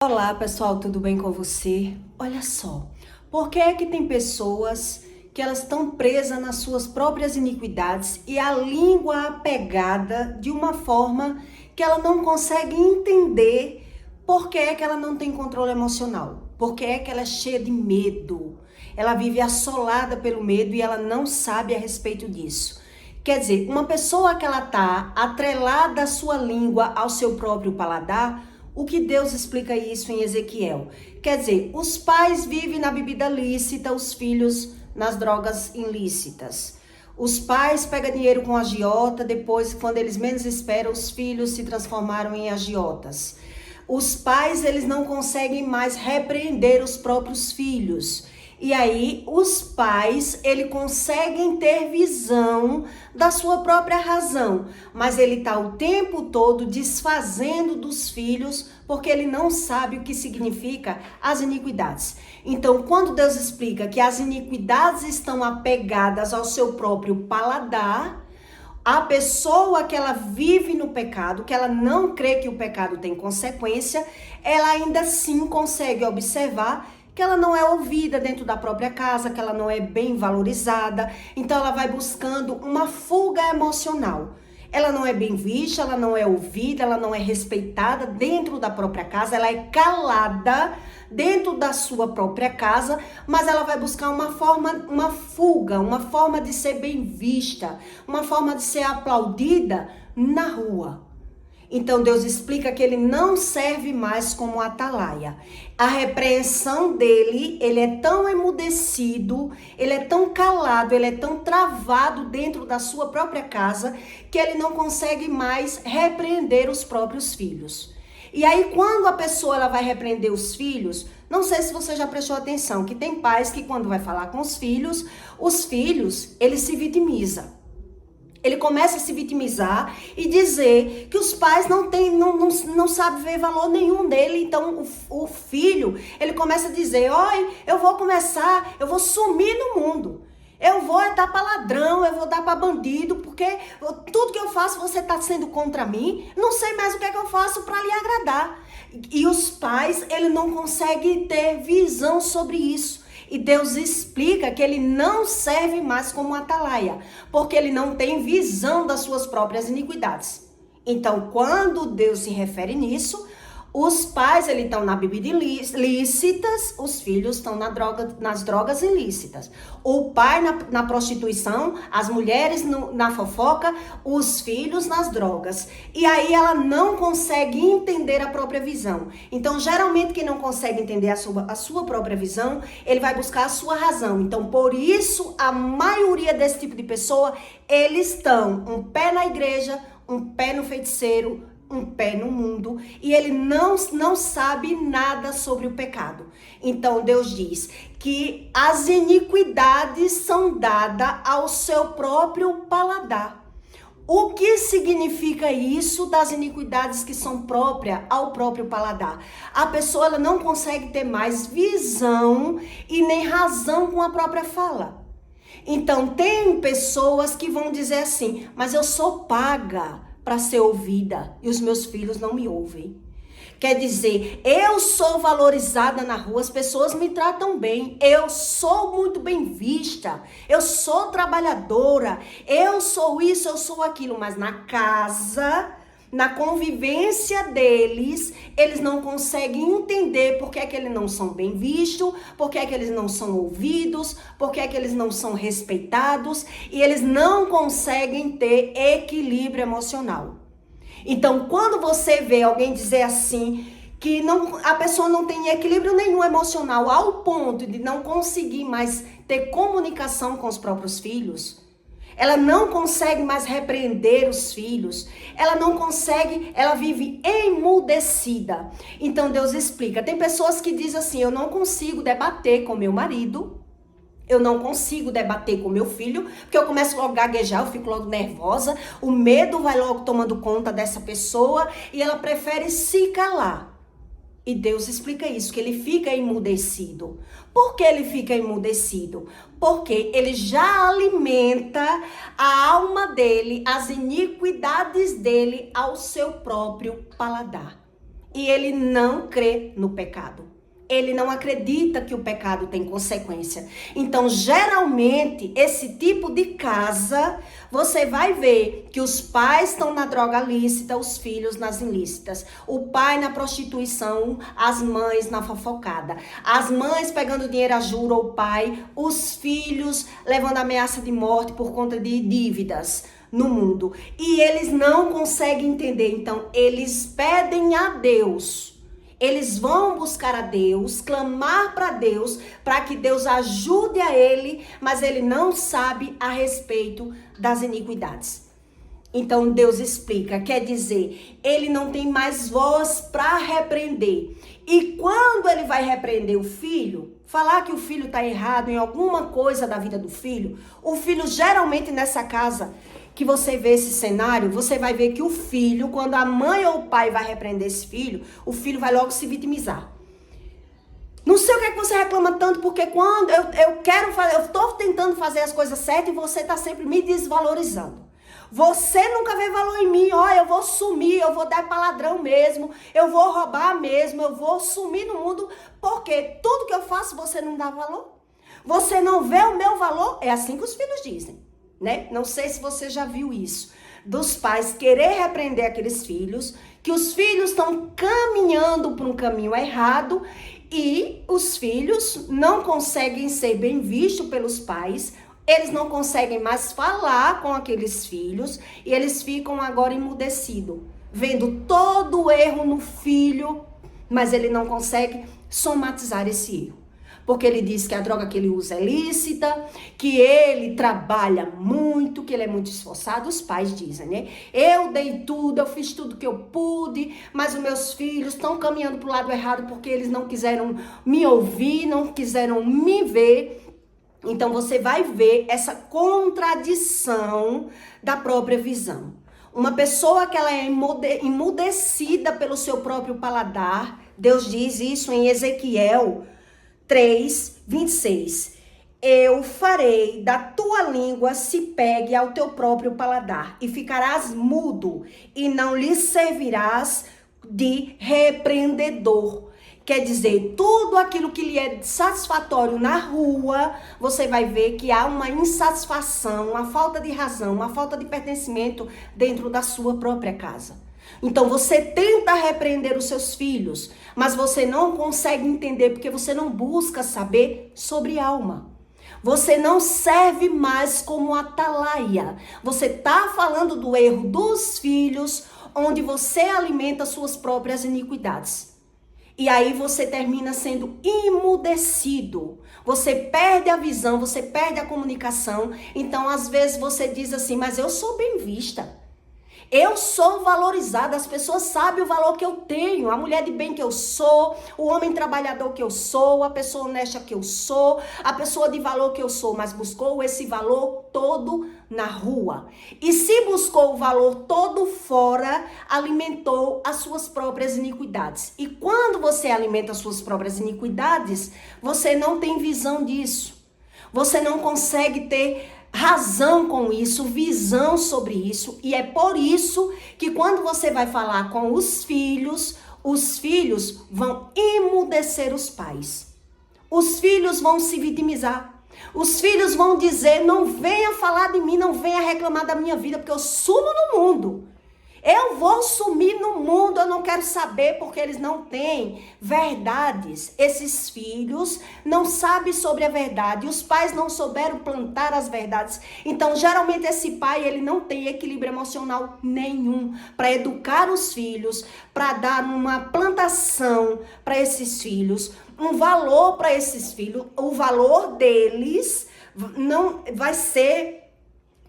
Olá pessoal, tudo bem com você? Olha só, por que é que tem pessoas que elas estão presas nas suas próprias iniquidades e a língua apegada de uma forma que ela não consegue entender por que é que ela não tem controle emocional? Por que é que ela é cheia de medo? Ela vive assolada pelo medo e ela não sabe a respeito disso. Quer dizer, uma pessoa que ela está atrelada à sua língua, ao seu próprio paladar, o que Deus explica isso em Ezequiel? Quer dizer, os pais vivem na bebida lícita, os filhos nas drogas ilícitas. Os pais pegam dinheiro com agiota, depois, quando eles menos esperam, os filhos se transformaram em agiotas. Os pais, eles não conseguem mais repreender os próprios filhos. E aí, os pais, eles conseguem ter visão da sua própria razão, mas ele está o tempo todo desfazendo dos filhos, porque ele não sabe o que significa as iniquidades. Então, quando Deus explica que as iniquidades estão apegadas ao seu próprio paladar, a pessoa que ela vive no pecado, que ela não crê que o pecado tem consequência, ela ainda assim consegue observar que ela não é ouvida dentro da própria casa, que ela não é bem valorizada. Então ela vai buscando uma fuga emocional. Ela não é bem vista, ela não é ouvida, ela não é respeitada dentro da própria casa, ela é calada dentro da sua própria casa, mas ela vai buscar uma fuga, uma forma de ser bem vista, uma forma de ser aplaudida na rua. Então Deus explica que ele não serve mais como atalaia. A repreensão dele, ele é tão emudecido, ele é tão calado, ele é tão travado dentro da sua própria casa, que ele não consegue mais repreender os próprios filhos. E aí quando a pessoa ela vai repreender os filhos, não sei se você já prestou atenção, que tem pais que quando vai falar com os filhos, eles se vitimizam. Ele começa a se vitimizar e dizer que os pais não sabem ver valor nenhum dele. Então, o filho, ele começa a dizer, oi, eu vou sumir no mundo. Eu vou dar para ladrão, eu vou dar para bandido, porque tudo que eu faço você está sendo contra mim. Não sei mais o que é que eu faço para lhe agradar. E os pais, ele não consegue ter visão sobre isso. E Deus explica que ele não serve mais como atalaia, porque ele não tem visão das suas próprias iniquidades. Então, quando Deus se refere nisso, os pais eles estão na bebida ilícitas, os filhos estão nas drogas ilícitas. O pai na prostituição, as mulheres na fofoca, os filhos nas drogas. E aí ela não consegue entender a própria visão. Então, geralmente, quem não consegue entender a sua própria visão, ele vai buscar a sua razão. Então, por isso, a maioria desse tipo de pessoa, eles estão um pé na igreja, um pé no feiticeiro, um pé no mundo, e ele não sabe nada sobre o pecado. Então Deus diz que as iniquidades são dadas ao seu próprio paladar. O que significa isso das iniquidades que são próprias ao próprio paladar? A pessoa ela não consegue ter mais visão e nem razão com a própria fala. Então tem pessoas que vão dizer assim, mas eu sou paga para ser ouvida e os meus filhos não me ouvem. Quer dizer, eu sou valorizada na rua, as pessoas me tratam bem, eu sou muito bem vista, eu sou trabalhadora, eu sou isso, eu sou aquilo, mas na casa, na convivência deles, eles não conseguem entender por que é que eles não são bem vistos, por que é que eles não são ouvidos, por que é que eles não são respeitados, e eles não conseguem ter equilíbrio emocional. Então, quando você vê alguém dizer assim, que a pessoa não tem equilíbrio nenhum emocional, ao ponto de não conseguir mais ter comunicação com os próprios filhos, ela não consegue mais repreender os filhos, ela vive emudecida. Então Deus explica, tem pessoas que dizem assim, eu não consigo debater com meu marido, eu não consigo debater com meu filho, porque eu começo logo a gaguejar, eu fico logo nervosa, o medo vai logo tomando conta dessa pessoa e ela prefere se calar. E Deus explica isso, que ele fica emudecido. Por que ele fica emudecido? Porque ele já alimenta a alma dele, as iniquidades dele ao seu próprio paladar. e ele não crê no pecado. Ele não acredita que o pecado tem consequência. Então, geralmente, esse tipo de casa, você vai ver que os pais estão na droga lícita, os filhos nas ilícitas. O pai na prostituição, as mães na fofocada. As mães pegando dinheiro a juro ao pai, os filhos levando ameaça de morte por conta de dívidas no mundo. E eles não conseguem entender. Então, eles pedem a Deus. Eles vão buscar a Deus, clamar para Deus, para que Deus ajude a ele, mas ele não sabe a respeito das iniquidades. Então Deus explica, quer dizer, ele não tem mais voz para repreender. E quando ele vai repreender o filho, falar que o filho está errado em alguma coisa da vida do filho, o filho geralmente nessa casa que você vê esse cenário, você vai ver que o filho, quando a mãe ou o pai vai repreender esse filho, o filho vai logo se vitimizar. Não sei o que é que você reclama tanto, porque quando eu quero fazer, eu estou tentando fazer as coisas certas e você está sempre me desvalorizando. Você nunca vê valor em mim, ó, eu vou sumir, eu vou dar para ladrão mesmo, eu vou roubar mesmo, eu vou sumir no mundo, porque tudo que eu faço você não dá valor. Você não vê o meu valor, é assim que os filhos dizem. Né? Não sei se você já viu isso, dos pais querer repreender aqueles filhos, que os filhos estão caminhando por um caminho errado e os filhos não conseguem ser bem vistos pelos pais, eles não conseguem mais falar com aqueles filhos e eles ficam agora emudecidos, vendo todo o erro no filho, mas ele não consegue somatizar esse erro. Porque ele diz que a droga que ele usa é lícita, que ele trabalha muito, que ele é muito esforçado. Os pais dizem, né? Eu dei tudo, eu fiz tudo que eu pude, mas os meus filhos estão caminhando para o lado errado porque eles não quiseram me ouvir, não quiseram me ver. Então você vai ver essa contradição da própria visão. Uma pessoa que ela é emudecida pelo seu próprio paladar, Deus diz isso em Ezequiel 3:26. Eu farei da tua língua se pegue ao teu próprio paladar e ficarás mudo e não lhe servirás de repreendedor. Quer dizer, tudo aquilo que lhe é satisfatório na rua, você vai ver que há uma insatisfação, uma falta de razão, uma falta de pertencimento dentro da sua própria casa. Então você tenta repreender os seus filhos, mas você não consegue entender porque você não busca saber sobre alma. Você não serve mais como atalaia. Você está falando do erro dos filhos, onde você alimenta suas próprias iniquidades. E aí você termina sendo imudecido. Você perde a visão, você perde a comunicação. Então às vezes você diz assim, mas eu sou bem vista. Eu sou valorizada, as pessoas sabem o valor que eu tenho, a mulher de bem que eu sou, o homem trabalhador que eu sou, a pessoa honesta que eu sou, a pessoa de valor que eu sou, mas buscou esse valor todo na rua. E se buscou o valor todo fora, alimentou as suas próprias iniquidades. E quando você alimenta as suas próprias iniquidades, você não tem visão disso. Você não consegue ter razão com isso, visão sobre isso, e é por isso que quando você vai falar com os filhos vão emudecer os pais. Os filhos vão se vitimizar. Os filhos vão dizer, não venha falar de mim, não venha reclamar da minha vida, porque eu sumo no mundo. Eu vou sumir no mundo, eu não quero saber, porque eles não têm verdades. Esses filhos não sabem sobre a verdade, os pais não souberam plantar as verdades. Então, geralmente, esse pai, ele não tem equilíbrio emocional nenhum para educar os filhos, para dar uma plantação para esses filhos, um valor para esses filhos. O valor deles não vai ser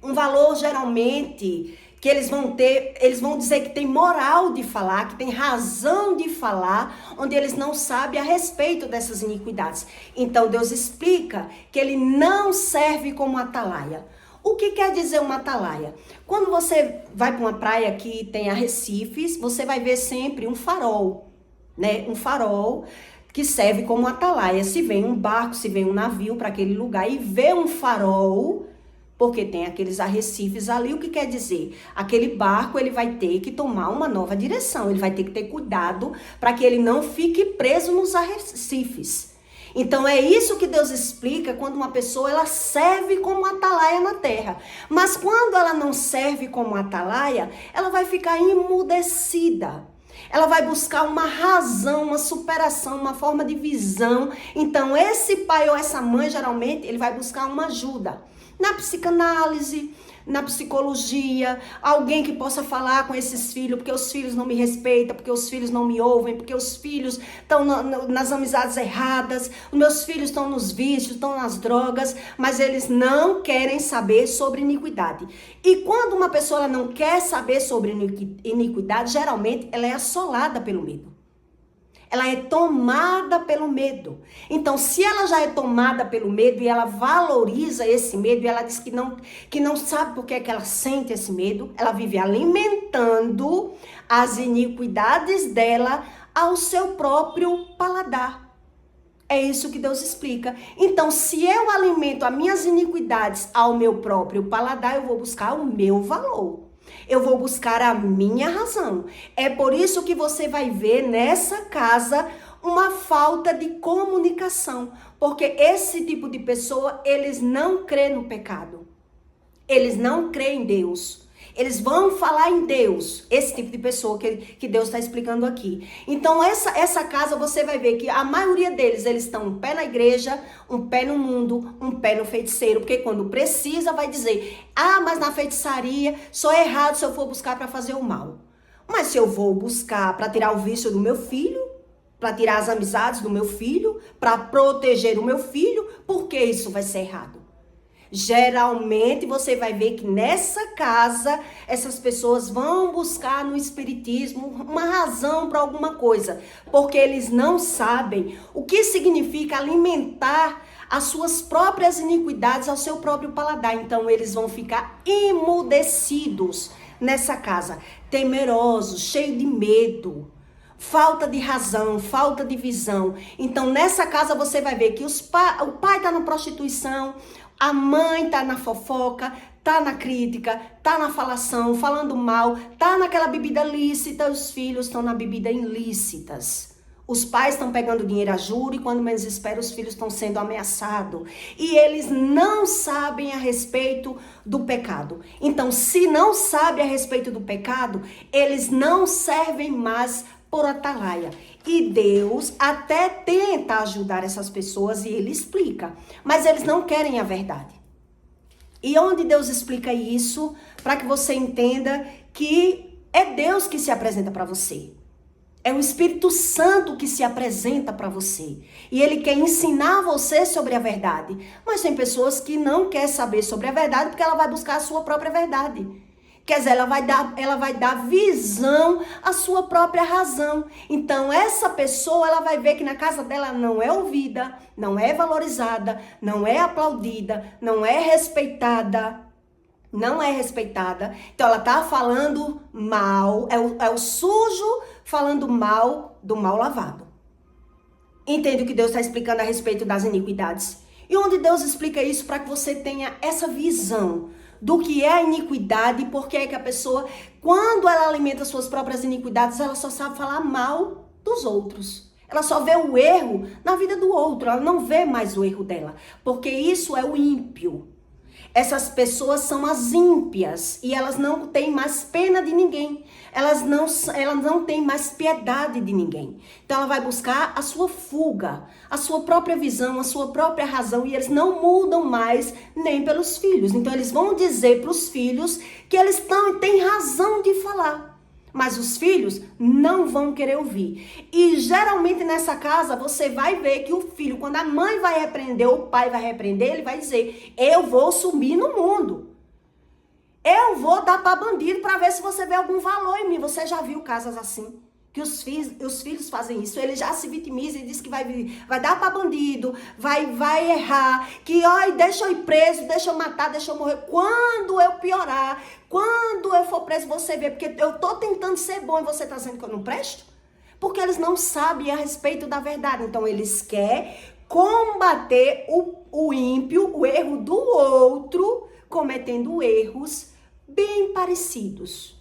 um valor, geralmente, que eles vão dizer que tem moral de falar, que tem razão de falar, onde eles não sabem a respeito dessas iniquidades. Então Deus explica que ele não serve como atalaia. O que quer dizer uma atalaia? Quando você vai para uma praia que tem arrecifes, você vai ver sempre um farol, né? Um farol que serve como atalaia. Se vem um barco, se vem um navio para aquele lugar e vê um farol, Porque tem aqueles arrecifes ali, o que quer dizer? Aquele barco, ele vai ter que tomar uma nova direção, ele vai ter que ter cuidado para que ele não fique preso nos arrecifes. Então é isso que Deus explica quando uma pessoa ela serve como atalaia na terra. Mas quando ela não serve como atalaia, ela vai ficar emudecida. Ela vai buscar uma razão, uma superação, uma forma de visão. Então esse pai ou essa mãe, geralmente, ele vai buscar uma ajuda na psicanálise, na psicologia, alguém que possa falar com esses filhos, porque os filhos não me respeitam, porque os filhos não me ouvem, porque os filhos estão nas amizades erradas, os meus filhos estão nos vícios, estão nas drogas, mas eles não querem saber sobre iniquidade. E quando uma pessoa ela não quer saber sobre iniquidade, geralmente ela é assolada pelo medo. Ela é tomada pelo medo. Então, se ela já é tomada pelo medo e ela valoriza esse medo e ela diz que não sabe por que é que ela sente esse medo, ela vive alimentando as iniquidades dela ao seu próprio paladar. É isso que Deus explica. Então, se eu alimento as minhas iniquidades ao meu próprio paladar, eu vou buscar o meu valor. Eu vou buscar a minha razão. É por isso que você vai ver nessa casa uma falta de comunicação. Porque esse tipo de pessoa, eles não crêem no pecado. Eles não creem em Deus. Eles vão falar em Deus. Esse tipo de pessoa que Deus está explicando aqui. Então, essa casa você vai ver que a maioria deles, eles estão um pé na igreja, um pé no mundo, um pé no feiticeiro. Porque quando precisa, vai dizer, mas na feitiçaria, só é errado se eu for buscar para fazer o mal. Mas se eu vou buscar para tirar o vício do meu filho, para tirar as amizades do meu filho, para proteger o meu filho, por que isso vai ser errado? Geralmente você vai ver que nessa casa essas pessoas vão buscar no espiritismo uma razão para alguma coisa, porque eles não sabem o que significa alimentar as suas próprias iniquidades ao seu próprio paladar. Então eles vão ficar emudecidos nessa casa, temerosos, cheios de medo. Falta de razão, falta de visão. Então, nessa casa você vai ver que o pai está na prostituição, a mãe está na fofoca, está na crítica, está na falação, falando mal, está naquela bebida lícita, os filhos estão na bebida ilícitas. Os pais estão pegando dinheiro a juro e quando menos espera os filhos estão sendo ameaçados. E eles não sabem a respeito do pecado. Então, se não sabem a respeito do pecado, eles não servem mais por atalaia. E Deus até tenta ajudar essas pessoas e ele explica. Mas eles não querem a verdade. E onde Deus explica isso? Para que você entenda que é Deus que se apresenta para você. É o Espírito Santo que se apresenta para você. E ele quer ensinar você sobre a verdade. Mas tem pessoas que não querem saber sobre a verdade porque ela vai buscar a sua própria verdade. Quer dizer, ela vai dar visão à sua própria razão. Então, essa pessoa, ela vai ver que na casa dela não é ouvida, não é valorizada, não é aplaudida, não é respeitada. Não é respeitada. Então, ela tá falando mal, é o sujo falando mal do mal lavado. Entende o que Deus está explicando a respeito das iniquidades? E onde Deus explica isso para que você tenha essa visão do que é a iniquidade, porque é que a pessoa, quando ela alimenta suas próprias iniquidades, ela só sabe falar mal dos outros. Ela só vê o erro na vida do outro, ela não vê mais o erro dela, porque isso é o ímpio. Essas pessoas são as ímpias e elas não têm mais pena de ninguém. Elas não têm mais piedade de ninguém. Então ela vai buscar a sua fuga, a sua própria visão, a sua própria razão e eles não mudam mais nem pelos filhos. Então eles vão dizer para os filhos que eles têm razão de falar. Mas os filhos não vão querer ouvir. E geralmente nessa casa você vai ver que o filho, quando a mãe vai repreender, ou o pai vai repreender, ele vai dizer, eu vou sumir no mundo. Eu vou dar para bandido para ver se você vê algum valor em mim. Você já viu casas assim? Que os filhos fazem isso, ele já se vitimiza e diz que vai dar para bandido, vai errar, que deixa eu ir preso, deixa eu matar, deixa eu morrer. Quando eu piorar, quando eu for preso, você vê, porque eu tô tentando ser bom e você tá dizendo que eu não presto? Porque eles não sabem a respeito da verdade, então eles querem combater o ímpio, o erro do outro, cometendo erros bem parecidos.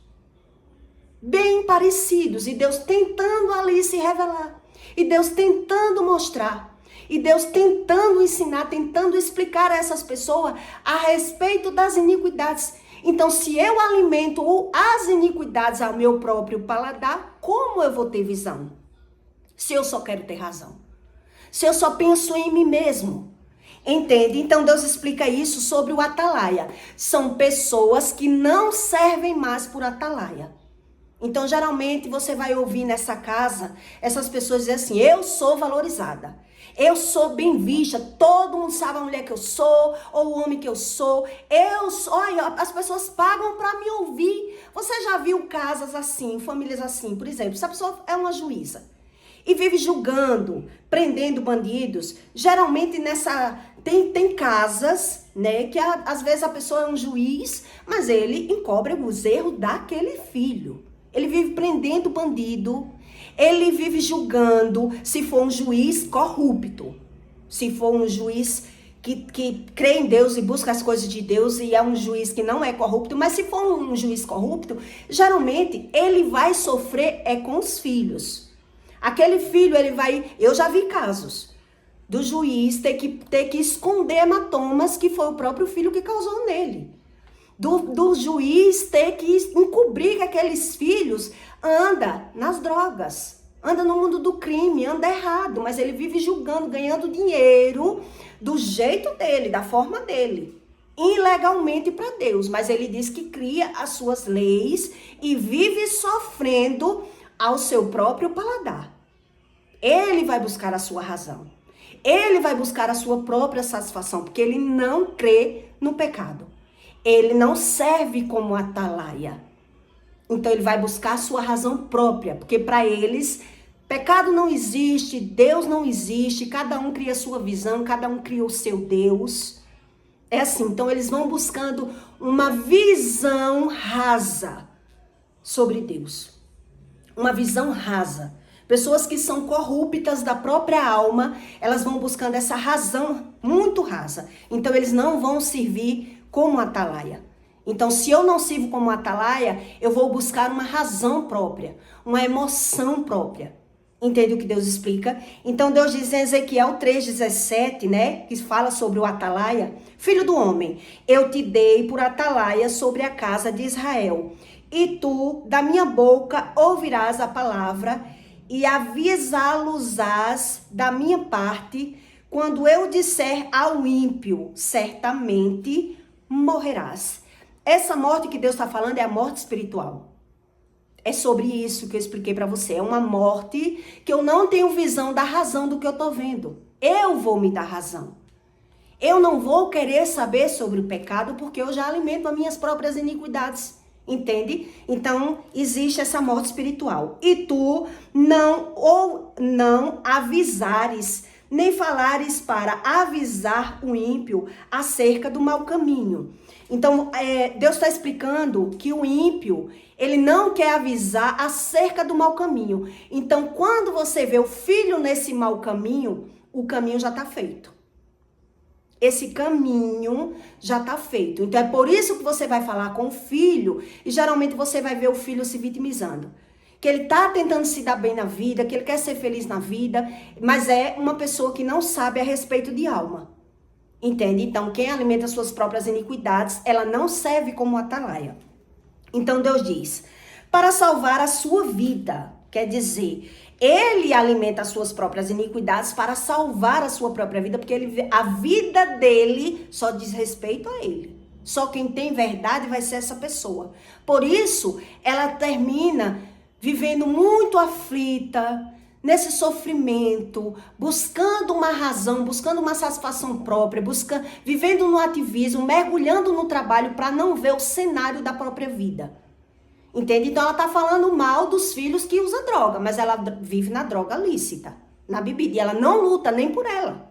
Bem parecidos. E Deus tentando ali se revelar. E Deus tentando mostrar. E Deus tentando ensinar, tentando explicar a essas pessoas a respeito das iniquidades. Então, se eu alimento as iniquidades ao meu próprio paladar, como eu vou ter visão? Se eu só quero ter razão. Se eu só penso em mim mesmo. Entende? Então, Deus explica isso sobre o atalaia. São pessoas que não servem mais por atalaia. Então, geralmente, você vai ouvir nessa casa, essas pessoas dizem assim, eu sou valorizada. Eu sou bem vista, todo mundo sabe a mulher que eu sou, ou o homem que eu sou. Olha, as pessoas pagam para me ouvir. Você já viu casas assim, famílias assim? Por exemplo, se a pessoa é uma juíza e vive julgando, prendendo bandidos, geralmente tem casas, né, que às vezes a pessoa é um juiz, mas ele encobre os erros daquele filho. Ele vive prendendo bandido, ele vive julgando, se for um juiz corrupto, se for um juiz que crê em Deus e busca as coisas de Deus e é um juiz que não é corrupto, mas se for um juiz corrupto, geralmente ele vai sofrer com os filhos. Aquele filho, eu já vi casos do juiz ter que esconder hematomas que foi o próprio filho que causou nele. Do juiz ter que encobrir que aqueles filhos anda nas drogas, anda no mundo do crime, anda errado, mas ele vive julgando, ganhando dinheiro do jeito dele, da forma dele, ilegalmente para Deus, mas ele diz que cria as suas leis e vive sofrendo ao seu próprio paladar. Ele vai buscar a sua razão, ele vai buscar a sua própria satisfação, porque ele não crê no pecado. Ele não serve como atalaia. Então ele vai buscar a sua razão própria, porque para eles pecado não existe, Deus não existe, cada um cria a sua visão, cada um cria o seu Deus. É assim, então eles vão buscando uma visão rasa sobre Deus. Uma visão rasa. Pessoas que são corruptas da própria alma, elas vão buscando essa razão muito rasa. Então eles não vão servir como atalaia. Então, se eu não sirvo como atalaia, eu vou buscar uma razão própria, uma emoção própria. Entende o que Deus explica? Então, Deus diz em Ezequiel 3,17, né, que fala sobre o atalaia, filho do homem, eu te dei por atalaia sobre a casa de Israel, e tu, da minha boca, ouvirás a palavra e avisá-los-ás da minha parte, quando eu disser ao ímpio, certamente morrerás. Essa morte que Deus está falando é a morte espiritual. É sobre isso que eu expliquei para você. É uma morte que eu não tenho visão da razão do que eu estou vendo. Eu vou me dar razão. Eu não vou querer saber sobre o pecado porque eu já alimento as minhas próprias iniquidades. Entende? Então, existe essa morte espiritual. E tu não avisares, nem falares para avisar o ímpio acerca do mau caminho. Então, Deus está explicando que o ímpio, ele não quer avisar acerca do mau caminho. Então, quando você vê o filho nesse mau caminho, o caminho já está feito. Esse caminho já está feito. Então, é por isso que você vai falar com o filho e geralmente você vai ver o filho se vitimizando. Que ele está tentando se dar bem na vida, que ele quer ser feliz na vida, mas é uma pessoa que não sabe a respeito de alma. Entende? Então, quem alimenta suas próprias iniquidades, ela não serve como atalaia. Então, Deus diz, para salvar a sua vida, quer dizer, ele alimenta as suas próprias iniquidades para salvar a sua própria vida, porque a vida dele só diz respeito a ele. Só quem tem verdade vai ser essa pessoa. Por isso, ela termina vivendo muito aflita, nesse sofrimento, buscando uma razão, buscando uma satisfação própria, vivendo no ativismo, mergulhando no trabalho para não ver o cenário da própria vida. Entende? Então ela está falando mal dos filhos que usam droga, mas ela vive na droga lícita, na bebida, e ela não luta nem por ela.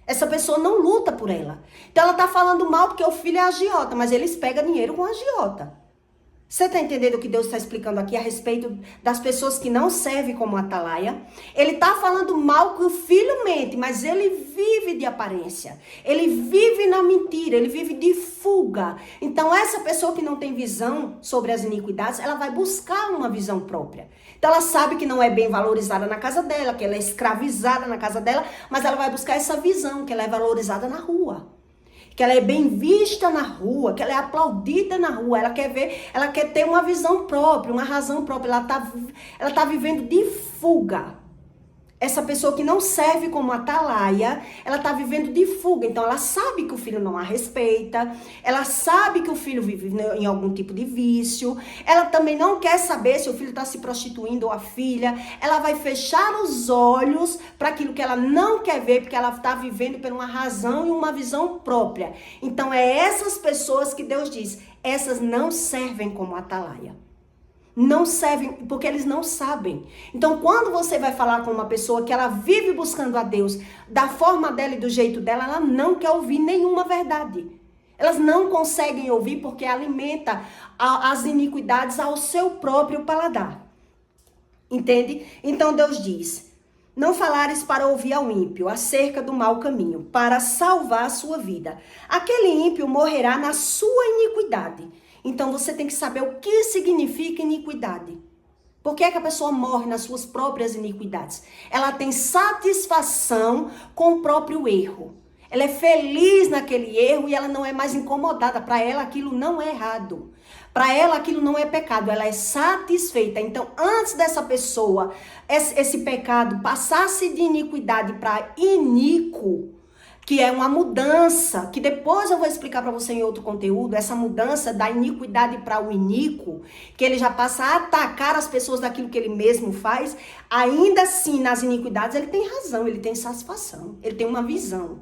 Essa pessoa não luta por ela. Então ela está falando mal porque o filho é agiota, mas eles pegam dinheiro com agiota. Você está entendendo o que Deus está explicando aqui a respeito das pessoas que não servem como atalaia? Ele está falando mal que o filho mente, mas ele vive de aparência. Ele vive na mentira, ele vive de fuga. Então essa pessoa que não tem visão sobre as iniquidades, ela vai buscar uma visão própria. Então ela sabe que não é bem valorizada na casa dela, que ela é escravizada na casa dela, mas ela vai buscar essa visão, que ela é valorizada na rua. Que ela é bem vista na rua, que ela é aplaudida na rua, ela quer ter uma visão própria, uma razão própria, ela tá vivendo de fuga. Essa pessoa que não serve como atalaia, ela tá vivendo de fuga. Então ela sabe que o filho não a respeita, ela sabe que o filho vive em algum tipo de vício, ela também não quer saber se o filho está se prostituindo ou a filha, ela vai fechar os olhos para aquilo que ela não quer ver, porque ela está vivendo por uma razão e uma visão própria. Então é essas pessoas que Deus diz, essas não servem como atalaia. Não servem, porque eles não sabem. Então, quando você vai falar com uma pessoa que ela vive buscando a Deus, da forma dela e do jeito dela, ela não quer ouvir nenhuma verdade. Elas não conseguem ouvir porque alimenta as iniquidades ao seu próprio paladar. Entende? Então, Deus diz, não falares para ouvir ao ímpio acerca do mau caminho, para salvar a sua vida. Aquele ímpio morrerá na sua iniquidade. Então, você tem que saber o que significa iniquidade. Por que é que a pessoa morre nas suas próprias iniquidades? Ela tem satisfação com o próprio erro. Ela é feliz naquele erro e ela não é mais incomodada. Para ela, aquilo não é errado. Para ela, aquilo não é pecado. Ela é satisfeita. Então, antes dessa pessoa, esse pecado passasse de iniquidade para iníquo, que é uma mudança, que depois eu vou explicar para você em outro conteúdo, essa mudança da iniquidade para o iníquo, que ele já passa a atacar as pessoas daquilo que ele mesmo faz, ainda assim, nas iniquidades, ele tem razão, ele tem satisfação, ele tem uma visão.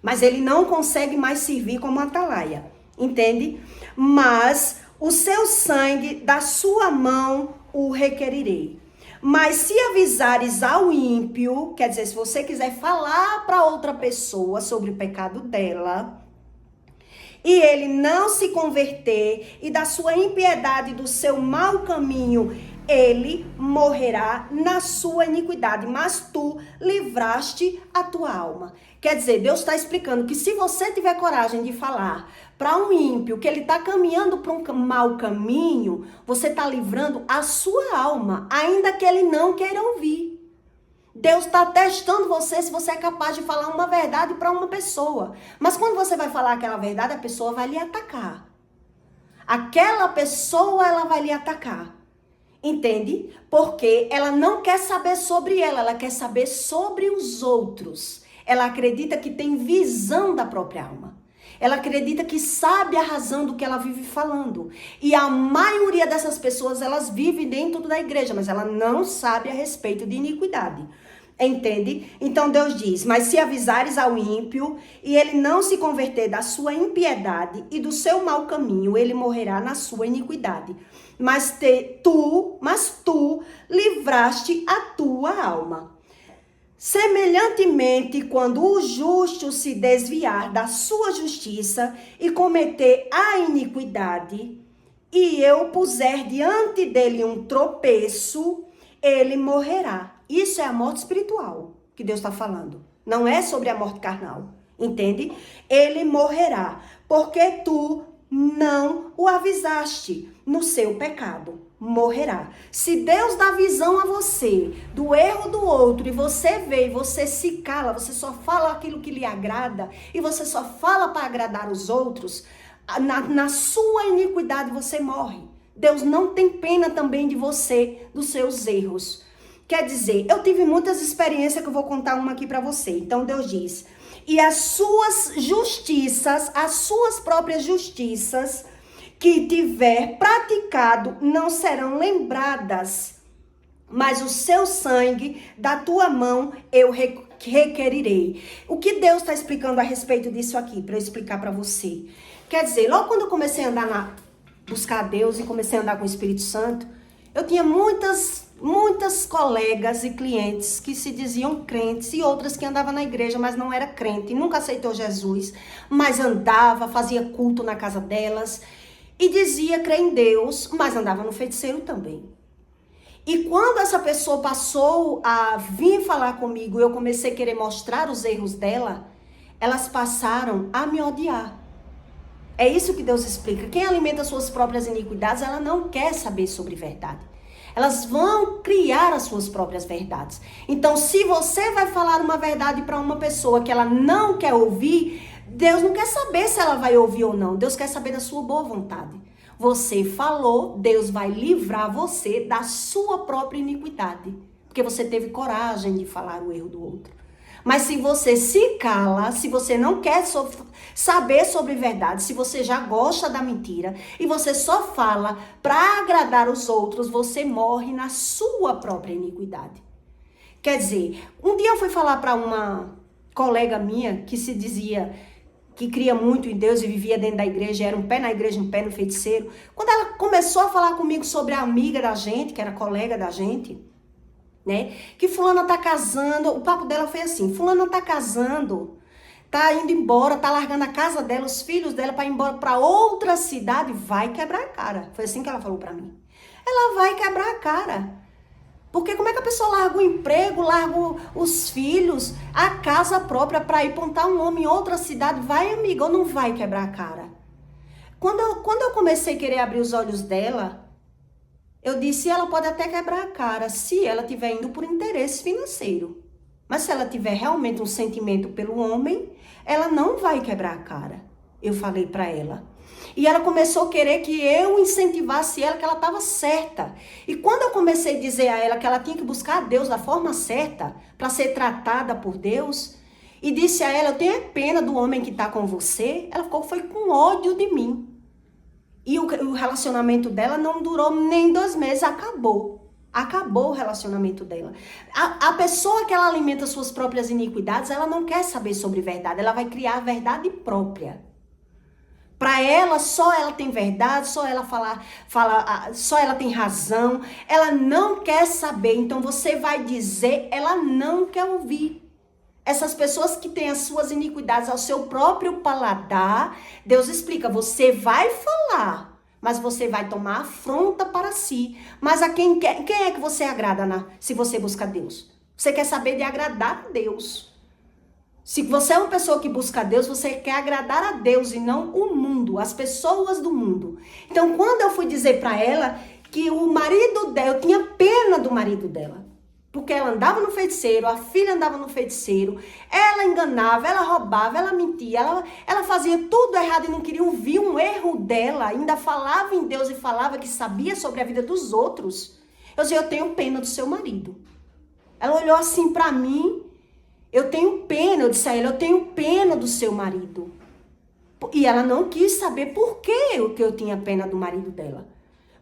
Mas ele não consegue mais servir como atalaia, entende? Mas o seu sangue da sua mão o requerirei. Mas se avisares ao ímpio, quer dizer, se você quiser falar para outra pessoa sobre o pecado dela, e ele não se converter, e da sua impiedade, do seu mau caminho, ele morrerá na sua iniquidade, mas tu livraste a tua alma. Quer dizer, Deus está explicando que se você tiver coragem de falar para um ímpio que ele está caminhando para um mau caminho, você está livrando a sua alma, ainda que ele não queira ouvir. Deus está testando você se você é capaz de falar uma verdade para uma pessoa. Mas quando você vai falar aquela verdade, a pessoa vai lhe atacar. Aquela pessoa, ela vai lhe atacar. Entende? Porque ela não quer saber sobre ela quer saber sobre os outros. Ela acredita que tem visão da própria alma. Ela acredita que sabe a razão do que ela vive falando. E a maioria dessas pessoas, elas vivem dentro da igreja, mas ela não sabe a respeito de iniquidade. Entende? Então Deus diz, mas se avisares ao ímpio e ele não se converter da sua impiedade e do seu mau caminho, ele morrerá na sua iniquidade. Mas tu livraste a tua alma. Semelhantemente, quando o justo se desviar da sua justiça e cometer a iniquidade, e eu puser diante dele um tropeço, ele morrerá. Isso é a morte espiritual que Deus está falando. Não é sobre a morte carnal. Entende? Ele morrerá, porque tu não o avisaste no seu pecado. Morrerá. Se Deus dá visão a você do erro do outro e você vê e você se cala, você só fala aquilo que lhe agrada e você só fala para agradar os outros, na sua iniquidade você morre. Deus não tem pena também de você, dos seus erros. Quer dizer, eu tive muitas experiências que eu vou contar uma aqui para você. Então Deus diz, e as suas justiças, as suas próprias justiças que tiver praticado não serão lembradas, mas o seu sangue da tua mão eu requerirei. O que Deus está explicando a respeito disso aqui, para eu explicar para você? Quer dizer, logo quando eu comecei a andar buscar a Deus e comecei a andar com o Espírito Santo, eu tinha muitas colegas e clientes que se diziam crentes e outras que andavam na igreja, mas não era crente, nunca aceitou Jesus, mas andava, fazia culto na casa delas. e dizia crer em Deus, mas andava no feiticeiro também. E quando essa pessoa passou a vir falar comigo, eu comecei a querer mostrar os erros dela, elas passaram a me odiar. É isso que Deus explica. Quem alimenta suas próprias iniquidades, ela não quer saber sobre verdade. Elas vão criar as suas próprias verdades. Então, se você vai falar uma verdade para uma pessoa que ela não quer ouvir, Deus não quer saber se ela vai ouvir ou não. Deus quer saber da sua boa vontade. Você falou, Deus vai livrar você da sua própria iniquidade. Porque você teve coragem de falar o erro do outro. Mas se você se cala, se você não quer saber sobre verdade, se você já gosta da mentira e você só fala para agradar os outros, você morre na sua própria iniquidade. Quer dizer, um dia eu fui falar para uma colega minha que se dizia que cria muito em Deus e vivia dentro da igreja, era um pé na igreja, um pé no feiticeiro. Quando ela começou a falar comigo sobre a amiga da gente, que era colega da gente, né? Que fulana tá casando, o papo dela foi assim, fulana tá casando, tá indo embora, tá largando a casa dela, os filhos dela para ir embora para outra cidade, vai quebrar a cara. Foi assim que ela falou para mim. Ela vai quebrar a cara. Porque como é que a pessoa larga o emprego, larga os filhos, a casa própria para ir pontar um homem em outra cidade? Vai, amiga, ou não vai quebrar a cara? Quando eu comecei a querer abrir os olhos dela, eu disse, ela pode até quebrar a cara se ela estiver indo por interesse financeiro. Mas se ela tiver realmente um sentimento pelo homem, ela não vai quebrar a cara. Eu falei para ela. E ela começou a querer que eu incentivasse ela, que ela estava certa. E quando eu comecei a dizer a ela que ela tinha que buscar a Deus da forma certa, para ser tratada por Deus, e disse a ela, eu tenho pena do homem que está com você, ela foi com ódio de mim. E o relacionamento dela não durou nem 2 meses, acabou. Acabou o relacionamento dela. A pessoa que ela alimenta suas próprias iniquidades, ela não quer saber sobre verdade, ela vai criar a verdade própria. Para ela, só ela tem verdade, só ela só ela tem razão, ela não quer saber, então você vai dizer, ela não quer ouvir. Essas pessoas que têm as suas iniquidades ao seu próprio paladar, Deus explica, você vai falar, mas você vai tomar afronta para si. Mas a quem é que você agrada se você busca Deus? Você quer saber de agradar a Deus. Se você é uma pessoa que busca Deus, você quer agradar a Deus e não o mundo, as pessoas do mundo. Então, quando eu fui dizer para ela que o marido dela, eu tinha pena do marido dela. Porque ela andava no feiticeiro, a filha andava no feiticeiro, ela enganava, ela roubava, ela mentia, ela fazia tudo errado e não queria ouvir um erro dela, ainda falava em Deus e falava que sabia sobre a vida dos outros. Eu disse, eu tenho pena do seu marido. Ela olhou assim pra mim, eu tenho pena, eu disse a ela, eu tenho pena do seu marido. E ela não quis saber por que eu tinha pena do marido dela.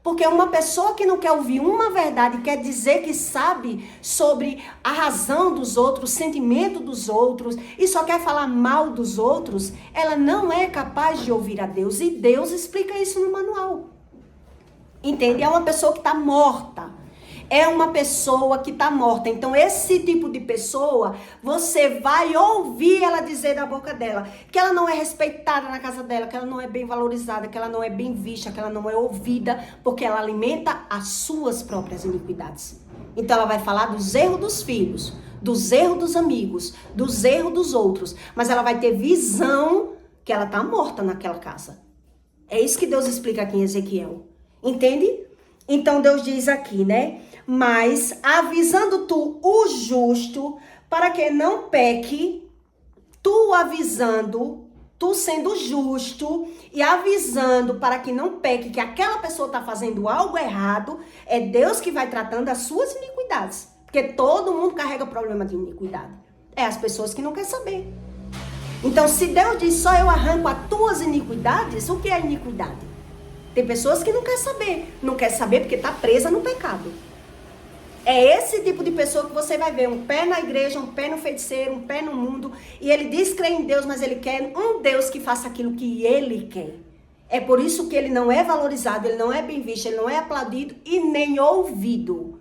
Porque uma pessoa que não quer ouvir uma verdade, quer dizer que sabe sobre a razão dos outros, o sentimento dos outros, e só quer falar mal dos outros, ela não é capaz de ouvir a Deus. E Deus explica isso no manual. Entende? É uma pessoa que está morta. É uma pessoa que está morta. Então, esse tipo de pessoa, você vai ouvir ela dizer da boca dela que ela não é respeitada na casa dela, que ela não é bem valorizada, que ela não é bem vista, que ela não é ouvida, porque ela alimenta as suas próprias iniquidades. Então, ela vai falar dos erros dos filhos, dos erros dos amigos, dos erros dos outros, mas ela vai ter visão que ela está morta naquela casa. É isso que Deus explica aqui em Ezequiel. Entende? Então, Deus diz aqui, né? Mas avisando tu o justo, para que não peque, tu avisando, tu sendo justo e avisando para que não peque, que aquela pessoa está fazendo algo errado, é Deus que vai tratando as suas iniquidades. Porque todo mundo carrega problema de iniquidade. É as pessoas que não querem saber. Então, se Deus diz só eu arranco as tuas iniquidades, o que é iniquidade? Tem pessoas que não querem saber. Não quer saber porque está presa no pecado. É esse tipo de pessoa que você vai ver, um pé na igreja, um pé no feiticeiro, um pé no mundo, e ele diz crer em Deus, mas ele quer um Deus que faça aquilo que ele quer. É por isso que ele não é valorizado, ele não é bem visto, ele não é aplaudido e nem ouvido.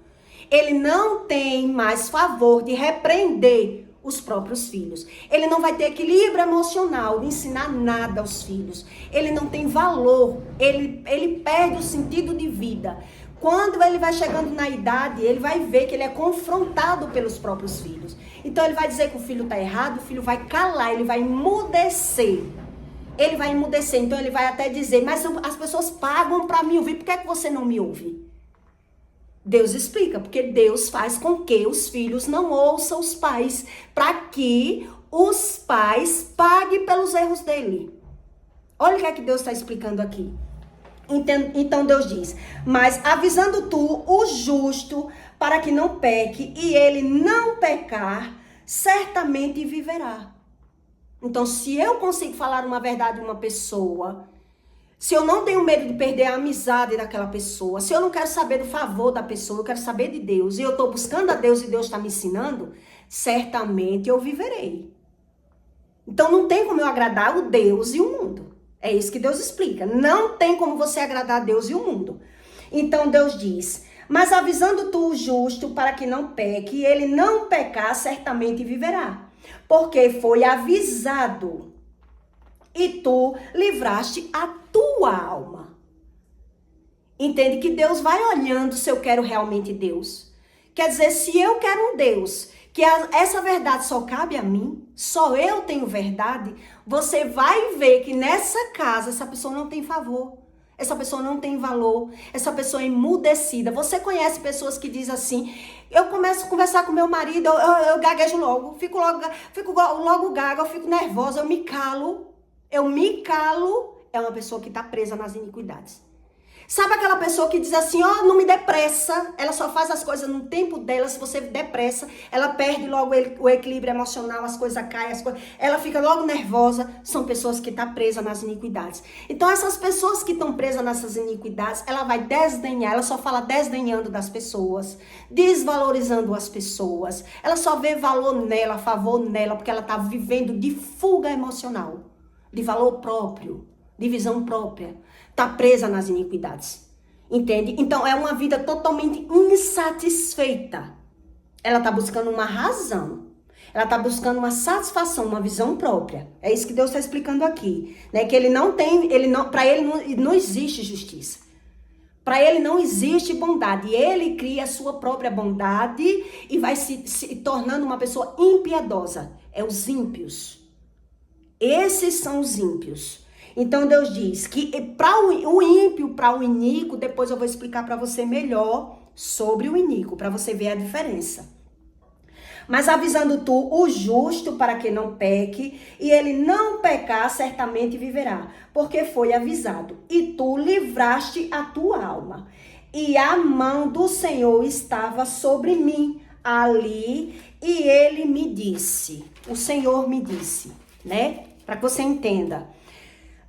Ele não tem mais favor de repreender os próprios filhos. Ele não vai ter equilíbrio emocional de ensinar nada aos filhos. Ele não tem valor, ele perde o sentido de vida. Quando ele vai chegando na idade, ele vai ver que ele é confrontado pelos próprios filhos. Então ele vai dizer que o filho está errado, o filho vai calar, ele vai emudecer. Ele vai emudecer, então ele vai até dizer, mas as pessoas pagam para me ouvir, por que é que você não me ouve? Deus explica, porque Deus faz com que os filhos não ouçam os pais, para que os pais paguem pelos erros dele. Olha o que é que Deus está explicando aqui. Então Deus diz, mas avisando tu o justo para que não peque, e ele não pecar, certamente viverá. Então, se eu consigo falar uma verdade a uma pessoa, se eu não tenho medo de perder a amizade daquela pessoa, se eu não quero saber do favor da pessoa, eu quero saber de Deus, e eu estou buscando a Deus e Deus está me ensinando, certamente eu viverei. Então, não tem como eu agradar o Deus e o mundo. É isso que Deus explica. Não tem como você agradar a Deus e o mundo. Então, Deus diz, mas avisando tu o justo para que não peque, e ele não pecar, certamente viverá. Porque foi avisado e tu livraste a tua alma. Entende que Deus vai olhando se eu quero realmente Deus. Quer dizer, se eu quero um Deus, que essa verdade só cabe a mim, só eu tenho verdade, você vai ver que nessa casa essa pessoa não tem favor. Essa pessoa não tem valor, essa pessoa é emudecida. Você conhece pessoas que dizem assim, eu começo a conversar com meu marido, eu gaguejo logo, fico logo gaga, eu fico nervosa, eu me calo. É uma pessoa que está presa nas iniquidades. Sabe aquela pessoa que diz assim, ó, não me depressa, ela só faz as coisas no tempo dela, se você depressa, ela perde logo o equilíbrio emocional, as coisas caem, ela fica logo nervosa, são pessoas que estão presas nas iniquidades. Então essas pessoas que estão presas nessas iniquidades, ela vai desdenhar, ela só fala desdenhando das pessoas, desvalorizando as pessoas, ela só vê valor nela, favor nela, porque ela está vivendo de fuga emocional, de valor próprio, de visão própria. Está presa nas iniquidades, entende? Então é uma vida totalmente insatisfeita. Ela está buscando uma razão, ela está buscando uma satisfação, uma visão própria. É isso que Deus está explicando aqui, né? Que ele não tem, para ele não existe justiça, para ele não existe bondade. Ele cria a sua própria bondade e vai se tornando uma pessoa impiedosa. É os ímpios. Esses são os ímpios. Então Deus diz que para o ímpio, para o iníquo, depois eu vou explicar para você melhor sobre o iníquo, para você ver a diferença. Mas avisando tu o justo para que não peque, e ele não pecar, certamente viverá, porque foi avisado. E tu livraste a tua alma, e a mão do Senhor estava sobre mim ali, e ele me disse, o Senhor me disse, né? Para que você entenda.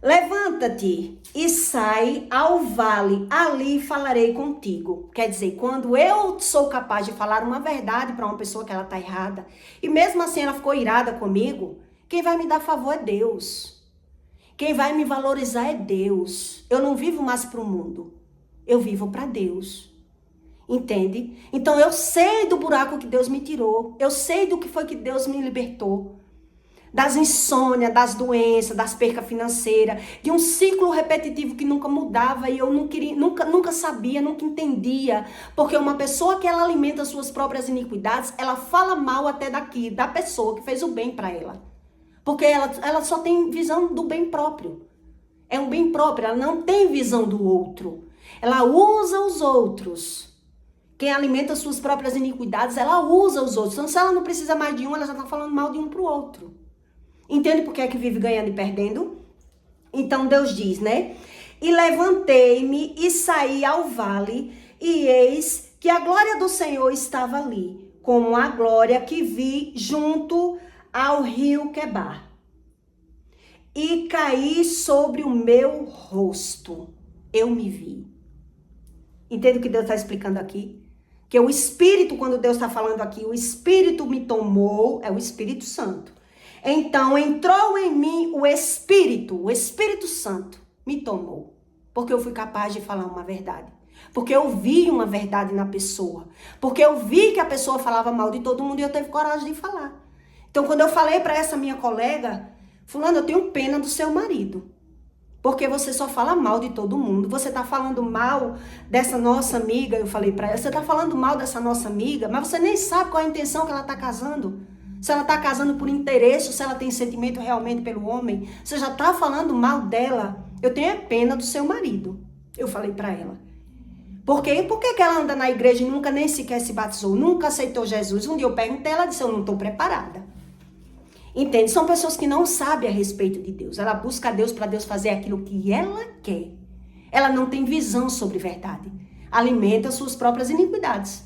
Levanta-te e sai ao vale, ali falarei contigo. Quer dizer, quando eu sou capaz de falar uma verdade para uma pessoa que ela está errada, e mesmo assim ela ficou irada comigo, quem vai me dar favor é Deus. Quem vai me valorizar é Deus. Eu não vivo mais para o mundo, eu vivo para Deus. Entende? Então eu sei do buraco que Deus me tirou, eu sei do que foi que Deus me libertou. Das insônias, das doenças, das percas financeiras, de um ciclo repetitivo que nunca mudava e eu não queria, nunca sabia, nunca entendia. Porque uma pessoa que ela alimenta suas próprias iniquidades, ela fala mal até da pessoa que fez o bem para ela. Porque ela só tem visão do bem próprio. É um bem próprio, ela não tem visão do outro. Ela usa os outros. Quem alimenta suas próprias iniquidades, ela usa os outros. Então, se ela não precisa mais de um, ela já está falando mal de um para o outro. Entende por que é que vive ganhando e perdendo? Então Deus diz, né? E levantei-me e saí ao vale, e eis que a glória do Senhor estava ali, como a glória que vi junto ao rio Quebar. E caí sobre o meu rosto. Eu me vi. Entende o que Deus está explicando aqui? Que o Espírito, quando Deus está falando aqui, o Espírito me tomou, é o Espírito Santo. Então entrou em mim o Espírito Santo me tomou, porque eu fui capaz de falar uma verdade, porque eu vi uma verdade na pessoa, porque eu vi que a pessoa falava mal de todo mundo e eu teve coragem de falar. Então, quando eu falei para essa minha colega, fulano, eu tenho pena do seu marido. Porque você só fala mal de todo mundo. Você tá falando mal dessa nossa amiga, eu falei pra ela, você tá falando mal dessa nossa amiga, mas você nem sabe qual é a intenção que ela tá casando. Se ela tá casando por interesse, ou se ela tem sentimento realmente pelo homem. Você já tá falando mal dela. Eu tenho pena do seu marido. Eu falei pra ela. Por quê? Por que ela anda na igreja e nunca nem sequer se batizou? Nunca aceitou Jesus? Um dia eu perguntei, ela disse, eu não tô preparada. Entende? São pessoas que não sabem a respeito de Deus. Ela busca a Deus para Deus fazer aquilo que ela quer. Ela não tem visão sobre verdade. Alimenta suas próprias iniquidades.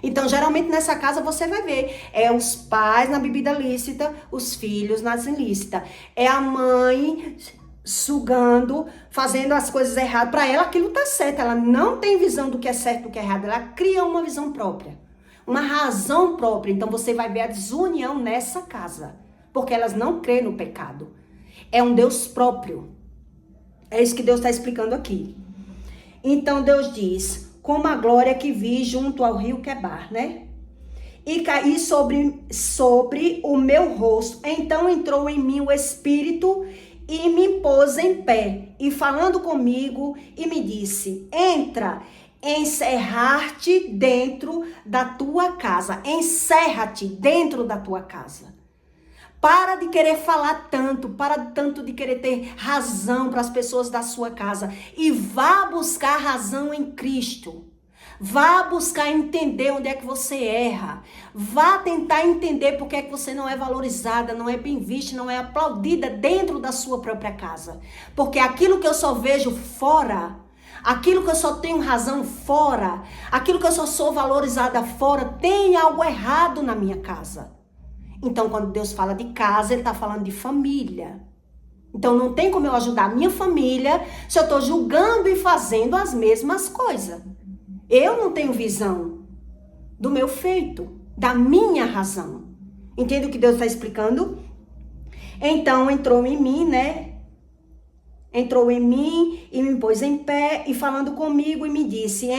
Então, geralmente nessa casa você vai ver, os pais na bebida lícita, os filhos nas ilícitas. É a mãe sugando, fazendo as coisas erradas. Para ela aquilo tá certo. Ela não tem visão do que é certo e do que é errado. Ela cria uma visão própria. Uma razão própria. Então você vai ver a desunião nessa casa. Porque elas não creem no pecado. É um Deus próprio. É isso que Deus está explicando aqui. Então Deus diz, como a glória que vi junto ao rio Quebar, né? E caí sobre o meu rosto. Então entrou em mim o Espírito e me pôs em pé. E falando comigo, e me disse, entra, encerrar-te dentro da tua casa. Encerra-te dentro da tua casa. Para de querer falar tanto, para tanto de querer ter razão para as pessoas da sua casa. E vá buscar razão em Cristo. Vá buscar entender onde é que você erra. Vá tentar entender por que é que você não é valorizada, não é bem vista, não é aplaudida dentro da sua própria casa. Porque aquilo que eu só vejo fora, aquilo que eu só tenho razão fora, aquilo que eu só sou valorizada fora, tem algo errado na minha casa. Então, quando Deus fala de casa, Ele está falando de família. Então, não tem como eu ajudar a minha família se eu estou julgando e fazendo as mesmas coisas. Eu não tenho visão do meu feito, da minha razão. Entende o que Deus está explicando? Então, entrou em mim, né? Entrou em mim e me pôs em pé e falando comigo e me disse,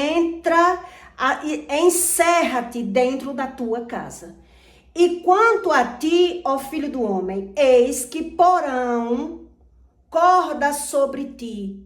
encerra-te dentro da tua casa. E quanto a ti, ó filho do homem, eis que porão cordas sobre ti.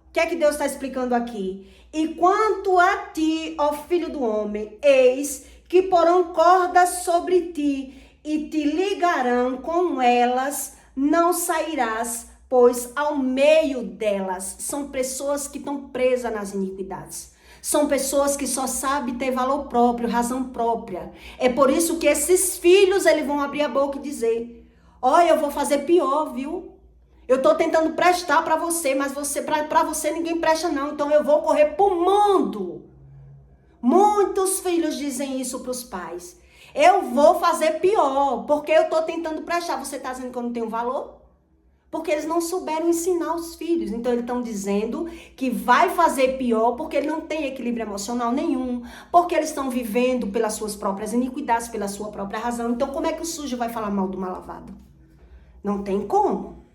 O que é que Deus está explicando aqui? E quanto a ti, ó filho do homem, eis que porão cordas sobre ti e te ligarão com elas, não sairás, pois ao meio delas são pessoas que estão presas nas iniquidades. São pessoas que só sabem ter valor próprio, razão própria. É por isso que esses filhos, eles vão abrir a boca e dizer, olha, eu vou fazer pior, viu? Eu tô tentando prestar para você, mas para você ninguém presta não, então eu vou correr pro mundo. Muitos filhos dizem isso pros pais. Eu vou fazer pior, porque eu tô tentando prestar. Você tá dizendo que eu não tenho valor? Porque eles não souberam ensinar os filhos. Então, eles estão dizendo que vai fazer pior porque ele não tem equilíbrio emocional nenhum. Porque eles estão vivendo pelas suas próprias iniquidades, pela sua própria razão. Então, como é que o sujo vai falar mal do mal lavado? Não tem como.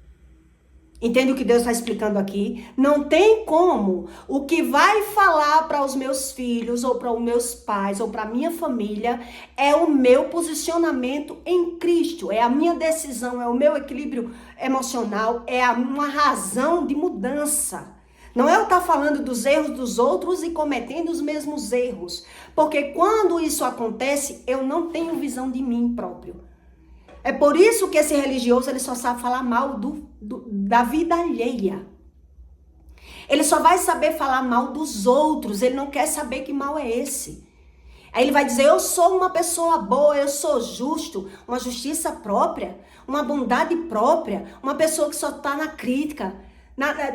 Entende o que Deus está explicando aqui? Não tem como. O que vai falar para os meus filhos, ou para os meus pais, ou para a minha família, é o meu posicionamento em Cristo. É a minha decisão, é o meu equilíbrio emocional, é uma razão de mudança. Não é eu estar falando dos erros dos outros e cometendo os mesmos erros. Porque quando isso acontece, eu não tenho visão de mim próprio. É por isso que esse religioso, ele só sabe falar mal da vida alheia. Ele só vai saber falar mal dos outros, ele não quer saber que mal é esse. Aí ele vai dizer, eu sou uma pessoa boa, eu sou justo, uma justiça própria, uma bondade própria, uma pessoa que só está na crítica,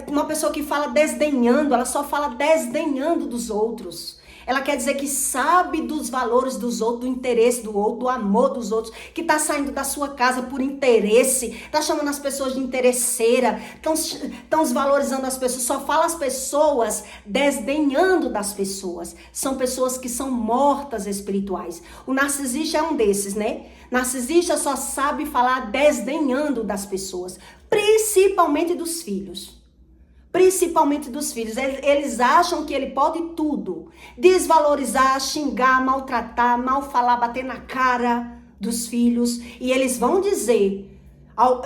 uma pessoa que fala desdenhando, ela só fala desdenhando dos outros. Ela quer dizer que sabe dos valores dos outros, do interesse do outro, do amor dos outros, que está saindo da sua casa por interesse, está chamando as pessoas de interesseira, estão desvalorizando as pessoas, só fala as pessoas desdenhando das pessoas. São pessoas que são mortas espirituais. O narcisista é um desses, né? Narcisista só sabe falar desdenhando das pessoas, principalmente dos filhos. Principalmente dos filhos. Eles acham que ele pode tudo. Desvalorizar, xingar, maltratar, mal falar, bater na cara dos filhos, e eles vão dizer,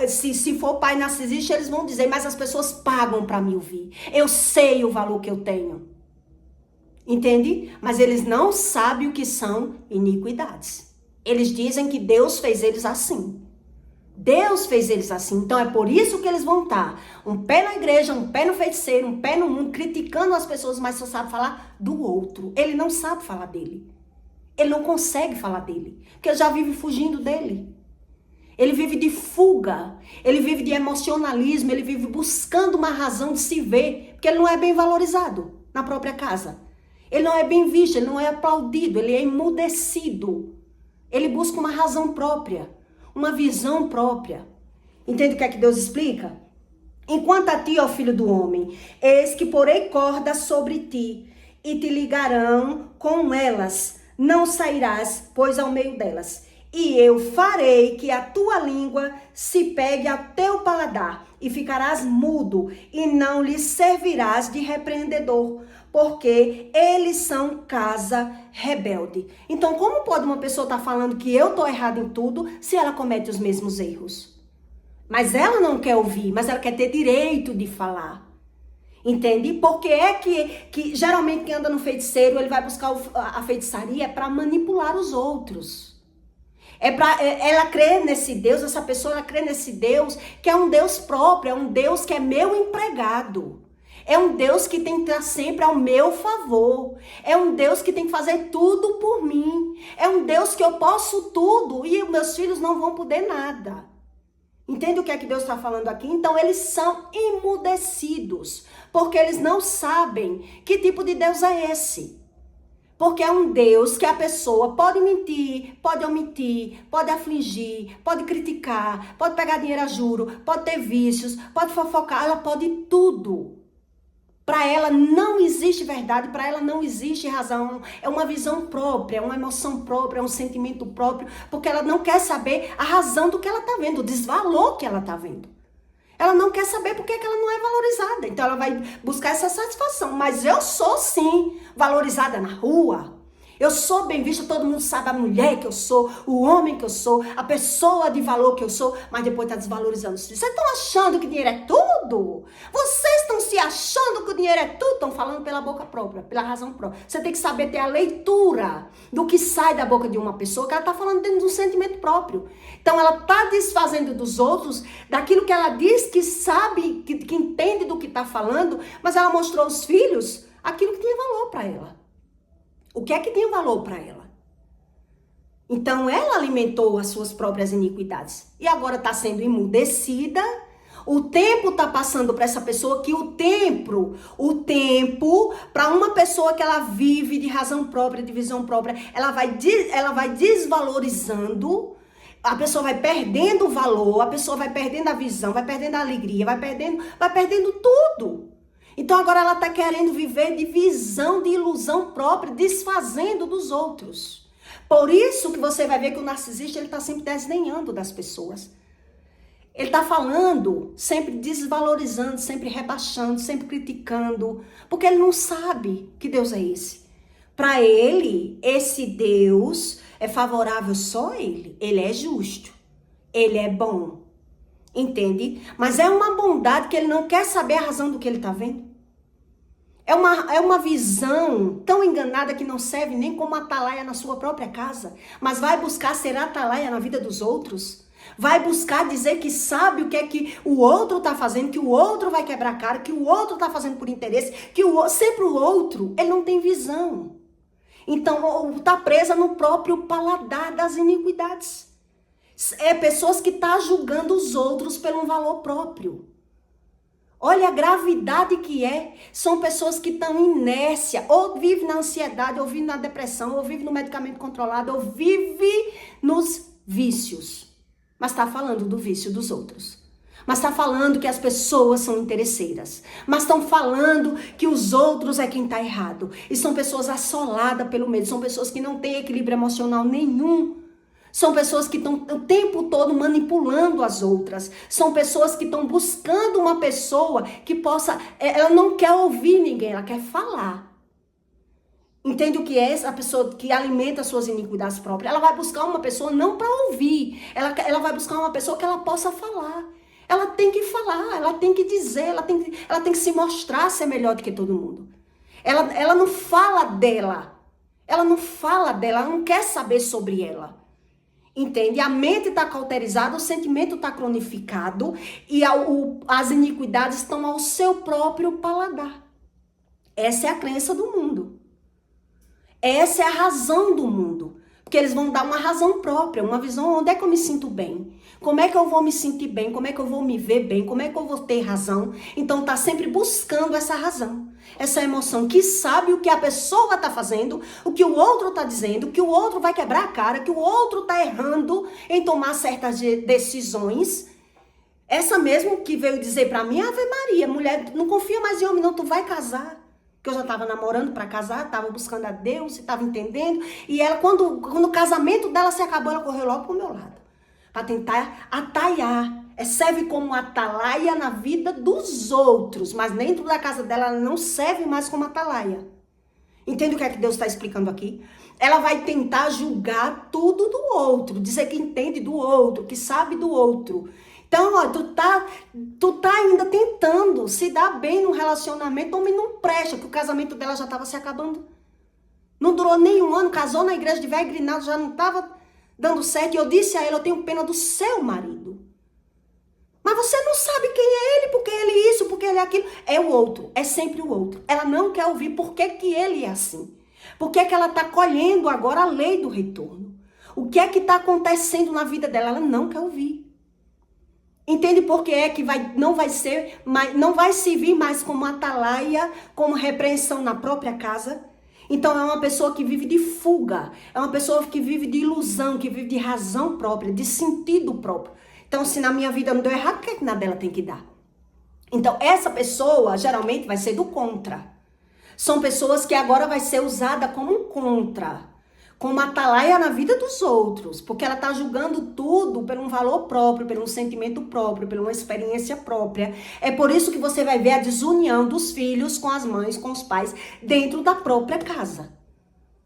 se for pai narcisista, eles vão dizer, mas as pessoas pagam para me ouvir. Eu sei o valor que eu tenho. Entende? Mas eles não sabem o que são iniquidades. Eles dizem que Deus fez eles assim. Deus fez eles assim. Então é por isso que eles vão estar um pé na igreja, um pé no feiticeiro, um pé no mundo, criticando as pessoas, mas só sabe falar do outro. Ele não sabe falar dele. Ele não consegue falar dele. Porque ele já vive fugindo dele. Ele vive de fuga. Ele vive de emocionalismo. Ele vive buscando uma razão de se ver. Porque ele não é bem valorizado na própria casa. Ele não é bem visto, ele não é aplaudido, ele é emudecido. Ele busca uma razão própria, uma visão própria. Entende o que é que Deus explica? Enquanto a ti, ó filho do homem, eis que porei cordas sobre ti, e te ligarão com elas, não sairás, pois ao meio delas. E eu farei que a tua língua se pegue ao teu paladar, e ficarás mudo, e não lhes servirás de repreendedor, porque eles são casa rebelde. Então, como pode uma pessoa estar falando que eu estou errada em tudo, se ela comete os mesmos erros? Mas ela não quer ouvir, mas ela quer ter direito de falar. Entende? Porque é que geralmente quem anda no feiticeiro, ele vai buscar a feitiçaria para manipular os outros. Ela crê nesse Deus, essa pessoa ela crê nesse Deus que é um Deus próprio, é um Deus que é meu empregado. É um Deus que tem que estar sempre ao meu favor. É um Deus que tem que fazer tudo por mim. É um Deus que eu posso tudo e meus filhos não vão poder nada. Entende o que é que Deus está falando aqui? Então eles são emudecidos, porque eles não sabem que tipo de Deus é esse. Porque é um Deus que a pessoa pode mentir, pode omitir, pode afligir, pode criticar, pode pegar dinheiro a juro, pode ter vícios, pode fofocar, ela pode tudo. Para ela não existe verdade, para ela não existe razão. É uma visão própria, é uma emoção própria, é um sentimento próprio, porque ela não quer saber a razão do que ela está vendo, o desvalor que ela está vendo. Ela não quer saber porque que ela não é valorizada. Então ela vai buscar essa satisfação. Mas eu sou sim valorizada na rua. Eu sou bem vista, todo mundo sabe a mulher que eu sou, o homem que eu sou, a pessoa de valor que eu sou, mas depois está desvalorizando. Vocês estão achando que dinheiro é tudo? Vocês estão se achando que o dinheiro é tudo? Estão falando pela boca própria, pela razão própria. Você tem que saber ter a leitura do que sai da boca de uma pessoa, que ela está falando dentro de um sentimento próprio. Então ela está desfazendo dos outros, daquilo que ela diz que sabe, que entende do que está falando, mas ela mostrou aos filhos aquilo que tinha valor para ela. O que é que tem valor para ela? Então, ela alimentou as suas próprias iniquidades. E agora está sendo emudecida. O tempo está passando para essa pessoa que o tempo, para uma pessoa que ela vive de razão própria, de visão própria, ela vai desvalorizando. A pessoa vai perdendo o valor, a pessoa vai perdendo a visão, vai perdendo a alegria, vai perdendo tudo. Então agora ela está querendo viver de visão, de ilusão própria, desfazendo dos outros. Por isso que você vai ver que o narcisista ele está sempre desdenhando das pessoas. Ele está falando, sempre desvalorizando, sempre rebaixando, sempre criticando, porque ele não sabe que Deus é esse. Para ele, esse Deus é favorável só a ele. Ele é justo, ele é bom. Entende? Mas é uma bondade que ele não quer saber a razão do que ele está vendo. É uma visão tão enganada que não serve nem como atalaia na sua própria casa, mas vai buscar ser atalaia na vida dos outros. Vai buscar dizer que sabe o que é que o outro está fazendo, que o outro vai quebrar a cara, que o outro está fazendo por interesse, que sempre o outro, ele não tem visão. Então, está presa no próprio paladar das iniquidades. É pessoas que estão julgando os outros pelo valor próprio. Olha a gravidade que é. São pessoas que estão em inércia, ou vivem na ansiedade, ou vivem na depressão, ou vivem no medicamento controlado, ou vivem nos vícios. Mas está falando do vício dos outros. Mas está falando que as pessoas são interesseiras. Mas estão falando que os outros é quem está errado. E são pessoas assoladas pelo medo. São pessoas que não têm equilíbrio emocional nenhum. São pessoas que estão o tempo todo manipulando as outras. São pessoas que estão buscando uma pessoa que possa... Ela não quer ouvir ninguém, ela quer falar. Entende o que é essa pessoa que alimenta suas iniquidades próprias? Ela vai buscar uma pessoa não para ouvir. Ela vai buscar uma pessoa que ela possa falar. Ela tem que falar, ela tem que dizer, ela tem que se mostrar ser melhor do que todo mundo. Ela não fala dela. Ela não fala dela, ela não quer saber sobre ela. Entende? A mente está cauterizada, o sentimento está cronificado e as iniquidades estão ao seu próprio paladar. Essa é a crença do mundo. Essa é a razão do mundo. Porque eles vão dar uma razão própria, uma visão onde é que eu me sinto bem. Como é que eu vou me sentir bem? Como é que eu vou me ver bem? Como é que eu vou ter razão? Então tá sempre buscando essa razão. Essa emoção que sabe o que a pessoa tá fazendo, o que o outro tá dizendo, que o outro vai quebrar a cara, que o outro tá errando em tomar certas decisões. Essa mesmo que veio dizer pra mim, Ave Maria, mulher, não confia mais em homem não, tu vai casar. Que eu já estava namorando para casar, estava buscando a Deus, estava entendendo. E ela, quando o casamento dela se acabou, ela correu logo pro meu lado. Para tentar ataiar. Serve como atalaia na vida dos outros. Mas dentro da casa dela, ela não serve mais como atalaia. Entende o que é que Deus está explicando aqui? Ela vai tentar julgar tudo do outro. Dizer que entende do outro, que sabe do outro. Então, ó, tu tá ainda tentando se dar bem no relacionamento, homem não presta, que o casamento dela já estava se acabando. Não durou nem um ano, casou na igreja de velho grinado, já não estava dando certo. E eu disse a ele, eu tenho pena do seu marido. Mas você não sabe quem é ele, porque ele isso, porque ele aquilo. É o outro, é sempre o outro. Ela não quer ouvir por que ele é assim. Por que ela está colhendo agora a lei do retorno. O que é que está acontecendo na vida dela, ela não quer ouvir. Entende por que é que não vai servir mais como atalaia, como repreensão na própria casa? Então é uma pessoa que vive de fuga, é uma pessoa que vive de ilusão, que vive de razão própria, de sentido próprio. Então se na minha vida não deu errado, por que na dela tem que dar? Então essa pessoa geralmente vai ser do contra. São pessoas que agora vai ser usada como um contra. Como atalaia na vida dos outros, porque ela está julgando tudo por um valor próprio, por um sentimento próprio, por uma experiência própria. É por isso que você vai ver a desunião dos filhos com as mães, com os pais, dentro da própria casa.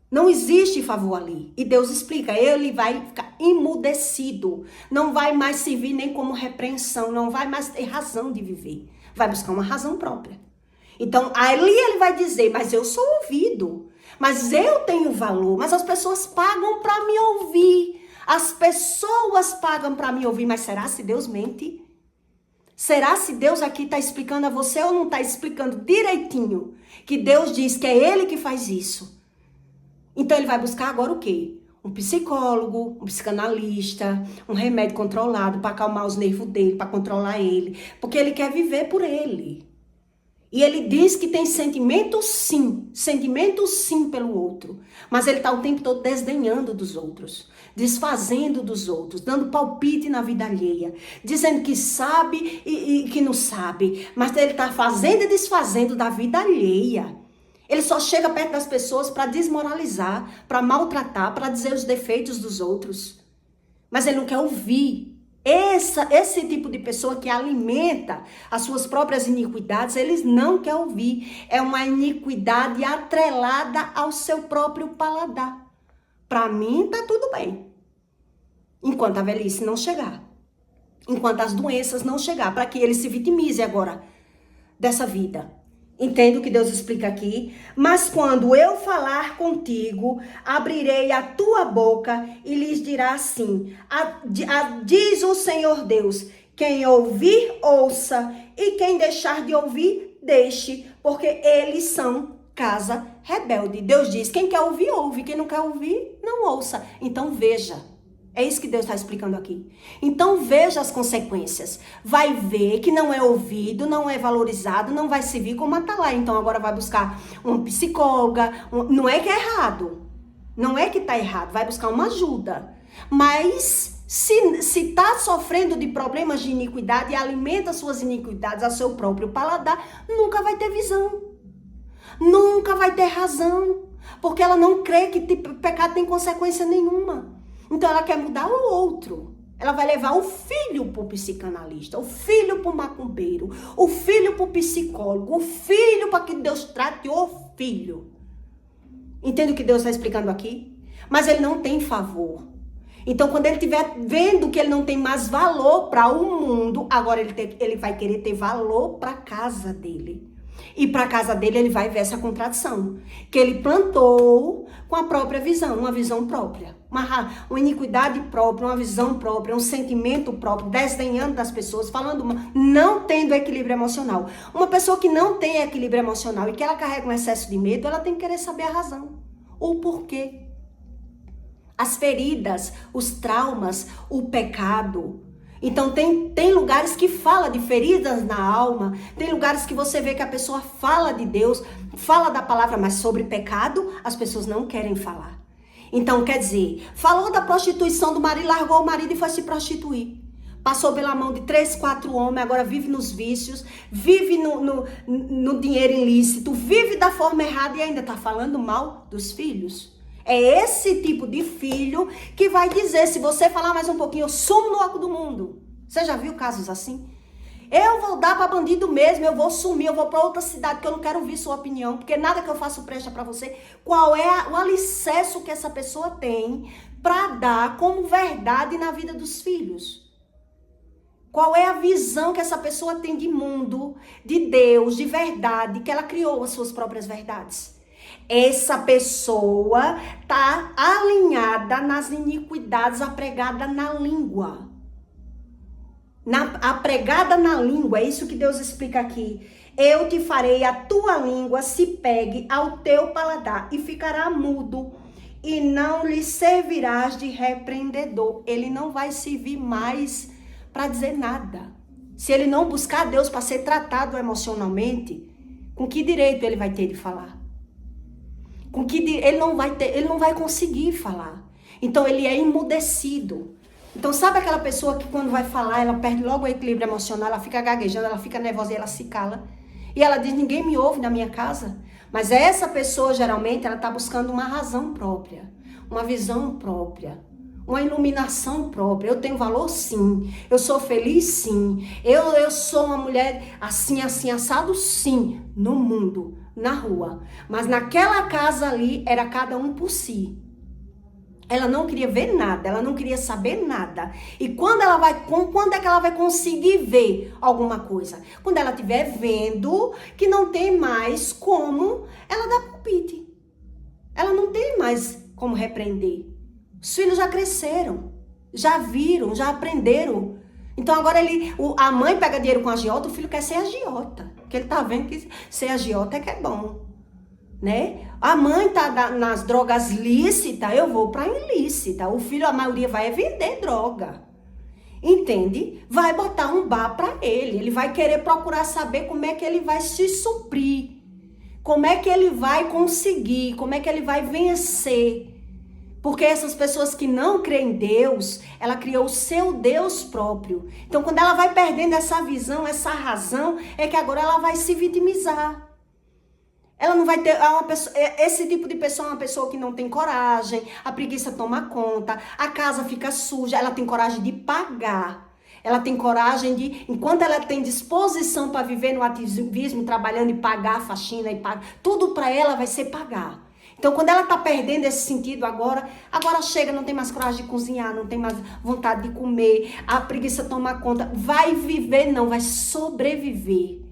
Não existe favor ali. E Deus explica, ele vai ficar emudecido, não vai mais servir nem como repreensão, não vai mais ter razão de viver. Vai buscar uma razão própria. Então, ali ele vai dizer, mas eu sou ouvido. Mas eu tenho valor, mas as pessoas pagam para me ouvir. As pessoas pagam para me ouvir, mas será se Deus mente? Será se Deus aqui está explicando a você ou não está explicando direitinho? Que Deus diz que é Ele que faz isso. Então ele vai buscar agora o quê? Um psicólogo, um psicanalista, um remédio controlado para acalmar os nervos dele, para controlar ele. Porque ele quer viver por ele. E ele diz que tem sentimento sim pelo outro. Mas ele está o tempo todo desdenhando dos outros, desfazendo dos outros, dando palpite na vida alheia, dizendo que sabe e que não sabe. Mas ele está fazendo e desfazendo da vida alheia. Ele só chega perto das pessoas para desmoralizar, para maltratar, para dizer os defeitos dos outros. Mas ele não quer ouvir. Esse tipo de pessoa que alimenta as suas próprias iniquidades, eles não querem ouvir. É uma iniquidade atrelada ao seu próprio paladar. Para mim, tá tudo bem. Enquanto a velhice não chegar. Enquanto as doenças não chegar. Para que ele se vitimize agora dessa vida. Entende o que Deus explica aqui? Mas quando eu falar contigo, abrirei a tua boca e lhes dirá assim, diz o Senhor Deus, quem ouvir, ouça, e quem deixar de ouvir, deixe, porque eles são casa rebelde. Deus diz, quem quer ouvir, ouve, quem não quer ouvir, não ouça. Então veja. É isso que Deus está explicando aqui. Então veja as consequências. Vai ver que não é ouvido, não é valorizado, não vai servir como atalaia. Então agora vai buscar uma psicóloga. Não é que é errado. Não é que está errado. Vai buscar uma ajuda. Mas se está sofrendo de problemas de iniquidade e alimenta suas iniquidades ao seu próprio paladar, nunca vai ter visão. Nunca vai ter razão. Porque ela não crê que pecado tem consequência nenhuma. Então ela quer mudar o outro. Ela vai levar o filho para o psicanalista, o filho para o macumbeiro, o filho para o psicólogo, o filho para que Deus trate o filho. Entende o que Deus está explicando aqui? Mas ele não tem favor. Então, quando ele estiver vendo que ele não tem mais valor para o mundo, agora ele vai querer ter valor para a casa dele. E para a casa dele ele vai ver essa contradição. Que ele plantou com a própria visão, uma visão própria. Uma iniquidade própria, uma visão própria, um sentimento próprio, desdenhando das pessoas, não tendo equilíbrio emocional. Uma pessoa que não tem equilíbrio emocional e que ela carrega um excesso de medo, ela tem que querer saber a razão. O porquê. As feridas, os traumas, o pecado. Então tem lugares que fala de feridas na alma, tem lugares que você vê que a pessoa fala de Deus, fala da palavra, mas sobre pecado as pessoas não querem falar. Então quer dizer, falou da prostituição do marido, largou o marido e foi se prostituir. Passou pela mão de 3, 4 homens, agora vive nos vícios, vive no dinheiro ilícito, vive da forma errada e ainda está falando mal dos filhos. É esse tipo de filho que vai dizer, se você falar mais um pouquinho, eu sumo no oco do mundo. Você já viu casos assim? Eu vou dar para bandido mesmo, eu vou sumir, eu vou para outra cidade que eu não quero ouvir sua opinião, porque nada que eu faço presta para você. Qual é o alicerce que essa pessoa tem para dar como verdade na vida dos filhos? Qual é a visão que essa pessoa tem de mundo, de Deus, de verdade, que ela criou as suas próprias verdades? Essa pessoa está alinhada nas iniquidades, apregada na língua. Apregada na língua, é isso que Deus explica aqui. Eu te farei a tua língua se pegue ao teu paladar e ficará mudo e não lhe servirás de repreendedor. Ele não vai servir mais para dizer nada. Se ele não buscar Deus para ser tratado emocionalmente, com que direito ele vai ter de falar? Ele não vai conseguir falar. Então ele é emudecido. Então sabe aquela pessoa que quando vai falar, ela perde logo o equilíbrio emocional, ela fica gaguejando, ela fica nervosa e ela se cala. E ela diz, ninguém me ouve na minha casa. Mas essa pessoa, geralmente, ela está buscando uma razão própria, uma visão própria, uma iluminação própria. Eu tenho valor, sim. Eu sou feliz, sim. Eu sou uma mulher assim, assim, assado, sim. No mundo, na rua. Mas naquela casa ali, era cada um por si. Ela não queria ver nada, ela não queria saber nada. E quando é que ela vai conseguir ver alguma coisa? Quando ela estiver vendo que não tem mais como ela dar palpite. Ela não tem mais como repreender. Os filhos já cresceram, já viram, já aprenderam. Então agora a mãe pega dinheiro com a agiota, o filho quer ser agiota. Porque ele tá vendo que ser agiota é que é bom. Né? A mãe tá nas drogas lícitas, eu vou para ilícita. O filho, a maioria vai vender droga. Entende? Vai botar um bar para ele. Ele vai querer procurar saber como é que ele vai se suprir. Como é que ele vai conseguir, como é que ele vai vencer. Porque essas pessoas que não creem em Deus, ela criou o seu Deus próprio. Então quando ela vai perdendo essa visão, essa razão, é que agora ela vai se vitimizar. Ela não vai ter esse tipo de pessoa é uma pessoa que não tem coragem, a preguiça toma conta, a casa fica suja, ela tem coragem de pagar. Ela tem coragem de, enquanto ela tem disposição para viver no ativismo, trabalhando e pagar a faxina e pagar, tudo para ela vai ser pagar. Então quando ela tá perdendo esse sentido agora chega, não tem mais coragem de cozinhar, não tem mais vontade de comer, a preguiça toma conta, vai viver não, vai sobreviver.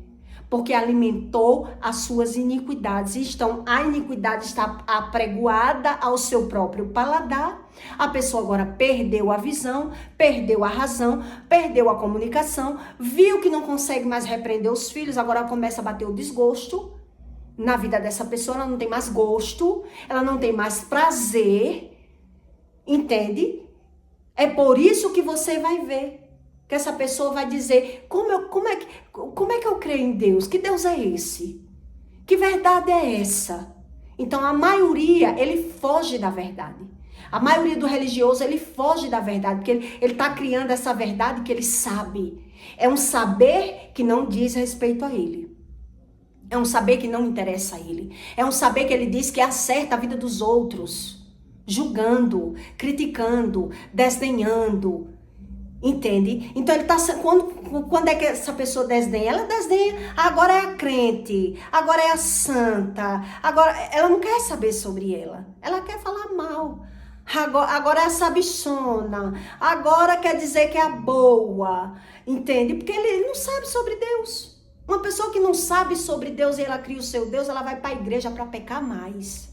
Porque alimentou as suas iniquidades. Então, a iniquidade está apregoada ao seu próprio paladar. A pessoa agora perdeu a visão, perdeu a razão, perdeu a comunicação, viu que não consegue mais repreender os filhos, agora começa a bater o desgosto. Na vida dessa pessoa, ela não tem mais gosto, ela não tem mais prazer, entende? É por isso que você vai ver. Que essa pessoa vai dizer, como é que eu creio em Deus? Que Deus é esse? Que verdade é essa? Então a maioria, ele foge da verdade. A maioria do religioso, ele foge da verdade, porque ele está criando essa verdade que ele sabe. É um saber que não diz respeito a ele. É um saber que não interessa a ele. É um saber que ele diz que acerta a vida dos outros. Julgando, criticando, desdenhando. Entende? Então ele tá quando é que essa pessoa desdenha? Ela desdenha, agora é a crente, agora é a santa, agora ela não quer saber sobre ela. Ela quer falar mal. Agora é a sabichona, agora quer dizer que é a boa. Entende? Porque ele não sabe sobre Deus. Uma pessoa que não sabe sobre Deus e ela cria o seu Deus, ela vai para a igreja para pecar mais.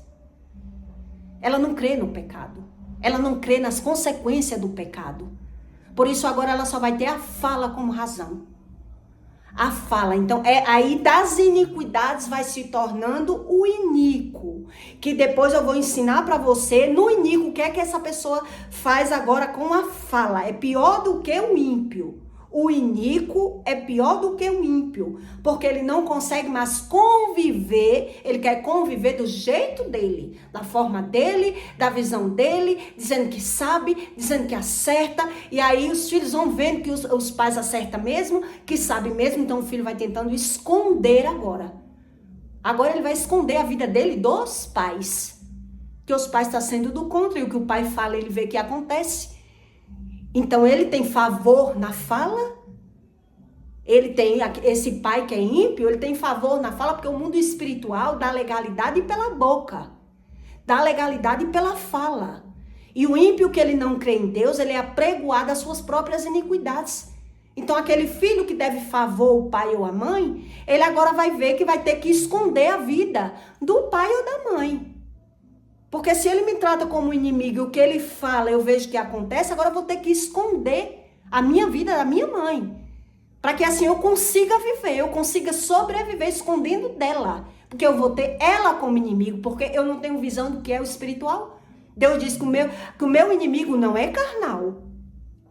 Ela não crê no pecado. Ela não crê nas consequências do pecado. Por isso agora ela só vai ter a fala como razão. A fala. Então, aí das iniquidades vai se tornando o iníquo. Que depois eu vou ensinar para você no iníquo o que é que essa pessoa faz agora com a fala. É pior do que o ímpio. O iníquo é pior do que o ímpio, porque ele não consegue mais conviver, ele quer conviver do jeito dele, da forma dele, da visão dele, dizendo que sabe, dizendo que acerta, e aí os filhos vão vendo que os pais acertam mesmo, que sabem mesmo, então o filho vai tentando esconder agora. Agora ele vai esconder a vida dele dos pais, que os pais estão sendo do contra, e o que o pai fala ele vê que acontece. Então, ele tem favor na fala, ele tem esse pai que é ímpio, ele tem favor na fala, porque o mundo espiritual dá legalidade pela boca, dá legalidade pela fala. E o ímpio que ele não crê em Deus, ele é apregoado às suas próprias iniquidades. Então, aquele filho que deve favor o pai ou a mãe, ele agora vai ver que vai ter que esconder a vida do pai ou da mãe. Porque se ele me trata como inimigo e o que ele fala eu vejo que acontece, agora eu vou ter que esconder a minha vida da minha mãe. Para que assim eu consiga viver, eu consiga sobreviver escondendo dela. Porque eu vou ter ela como inimigo, porque eu não tenho visão do que é o espiritual. Deus diz que o meu inimigo não é carnal.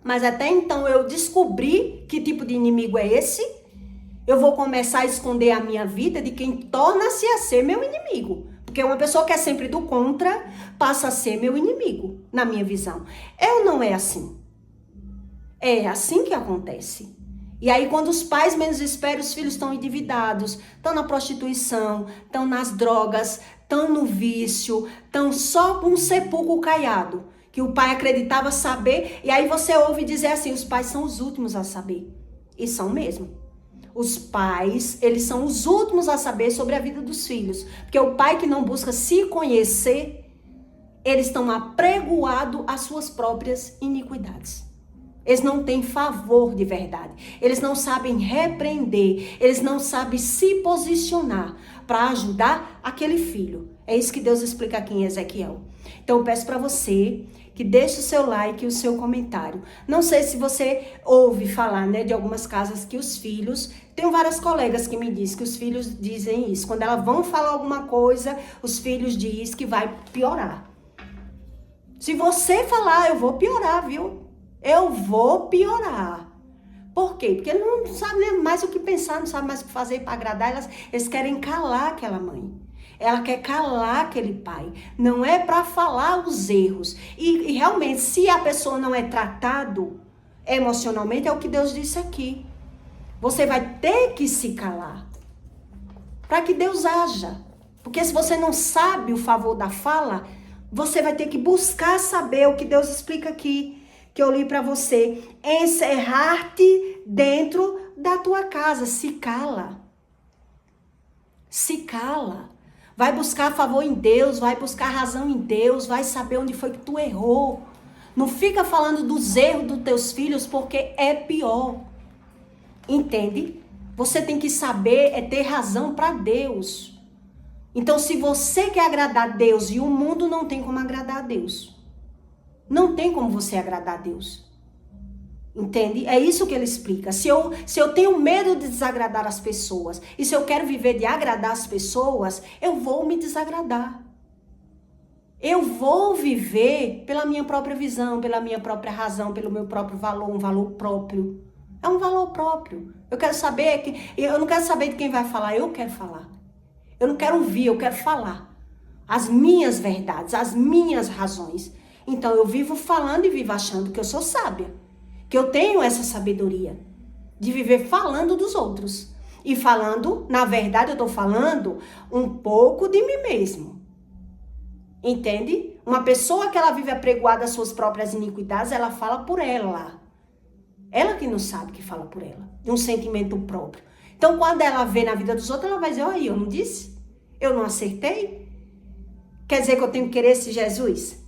Mas até então eu descobri que tipo de inimigo é esse. Eu vou começar a esconder a minha vida de quem torna-se a ser meu inimigo. Porque uma pessoa que é sempre do contra passa a ser meu inimigo, na minha visão. Não é assim. É assim que acontece. E aí, quando os pais menos esperam, os filhos estão endividados, estão na prostituição, estão nas drogas, estão no vício, estão só com um sepulcro caiado, que o pai acreditava saber, e aí você ouve dizer assim, os pais são os últimos a saber. E são mesmo. Os pais, eles são os últimos a saber sobre a vida dos filhos. Porque o pai que não busca se conhecer, eles estão apregoados às suas próprias iniquidades. Eles não têm favor de verdade. Eles não sabem repreender. Eles não sabem se posicionar para ajudar aquele filho. É isso que Deus explica aqui em Ezequiel. Então eu peço para você que deixe o seu like e o seu comentário. Não sei se você ouve falar, né, de algumas casas que os filhos... Tenho várias colegas que me dizem que os filhos dizem isso. Quando elas vão falar alguma coisa, os filhos dizem que vai piorar. Se você falar, eu vou piorar, viu? Eu vou piorar. Por quê? Porque ele não sabe mais o que pensar, não sabe mais o que fazer para agradar. Eles querem calar aquela mãe. Ela quer calar aquele pai. Não é para falar os erros. E realmente, se a pessoa não é tratado emocionalmente, é o que Deus disse aqui. Você vai ter que se calar. Para que Deus haja. Porque se você não sabe o favor da fala, você vai ter que buscar saber o que Deus explica aqui. Que eu li para você. Encerrar-te dentro da tua casa. Se cala. Se cala. Vai buscar favor em Deus, vai buscar razão em Deus, vai saber onde foi que tu errou. Não fica falando dos erros dos teus filhos, porque é pior. Entende? Você tem que saber, ter razão para Deus. Então, se você quer agradar a Deus e o mundo não tem como agradar a Deus. Não tem como você agradar a Deus. Entende? É isso que ele explica. Se eu tenho medo de desagradar as pessoas, e se eu quero viver de agradar as pessoas, eu vou me desagradar. Eu vou viver pela minha própria visão, pela minha própria razão, pelo meu próprio valor, um valor próprio. É um valor próprio. Eu não quero saber de quem vai falar, eu quero falar. Eu não quero ouvir, eu quero falar. As minhas verdades, as minhas razões. Então eu vivo falando e vivo achando que eu sou sábia. Que eu tenho essa sabedoria de viver falando dos outros. E falando, na verdade eu estou falando um pouco de mim mesmo. Entende? Uma pessoa que ela vive apregoada às suas próprias iniquidades, ela fala por ela. Ela que não sabe que fala por ela, de um sentimento próprio. Então, quando ela vê na vida dos outros, ela vai dizer, olha, eu não disse? Eu não acertei? Quer dizer que eu tenho que querer esse Jesus?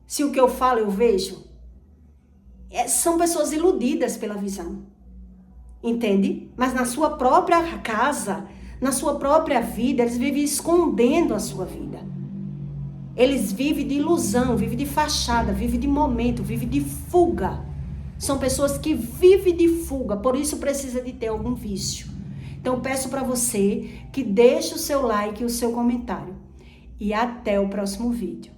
Se o que eu falo eu vejo? São pessoas iludidas pela visão. Entende? Mas na sua própria casa, na sua própria vida, eles vivem escondendo a sua vida. Eles vivem de ilusão, vivem de fachada, vivem de momento, vivem de fuga. São pessoas que vivem de fuga, por isso precisa de ter algum vício. Então peço para você que deixe o seu like e o seu comentário. E até o próximo vídeo.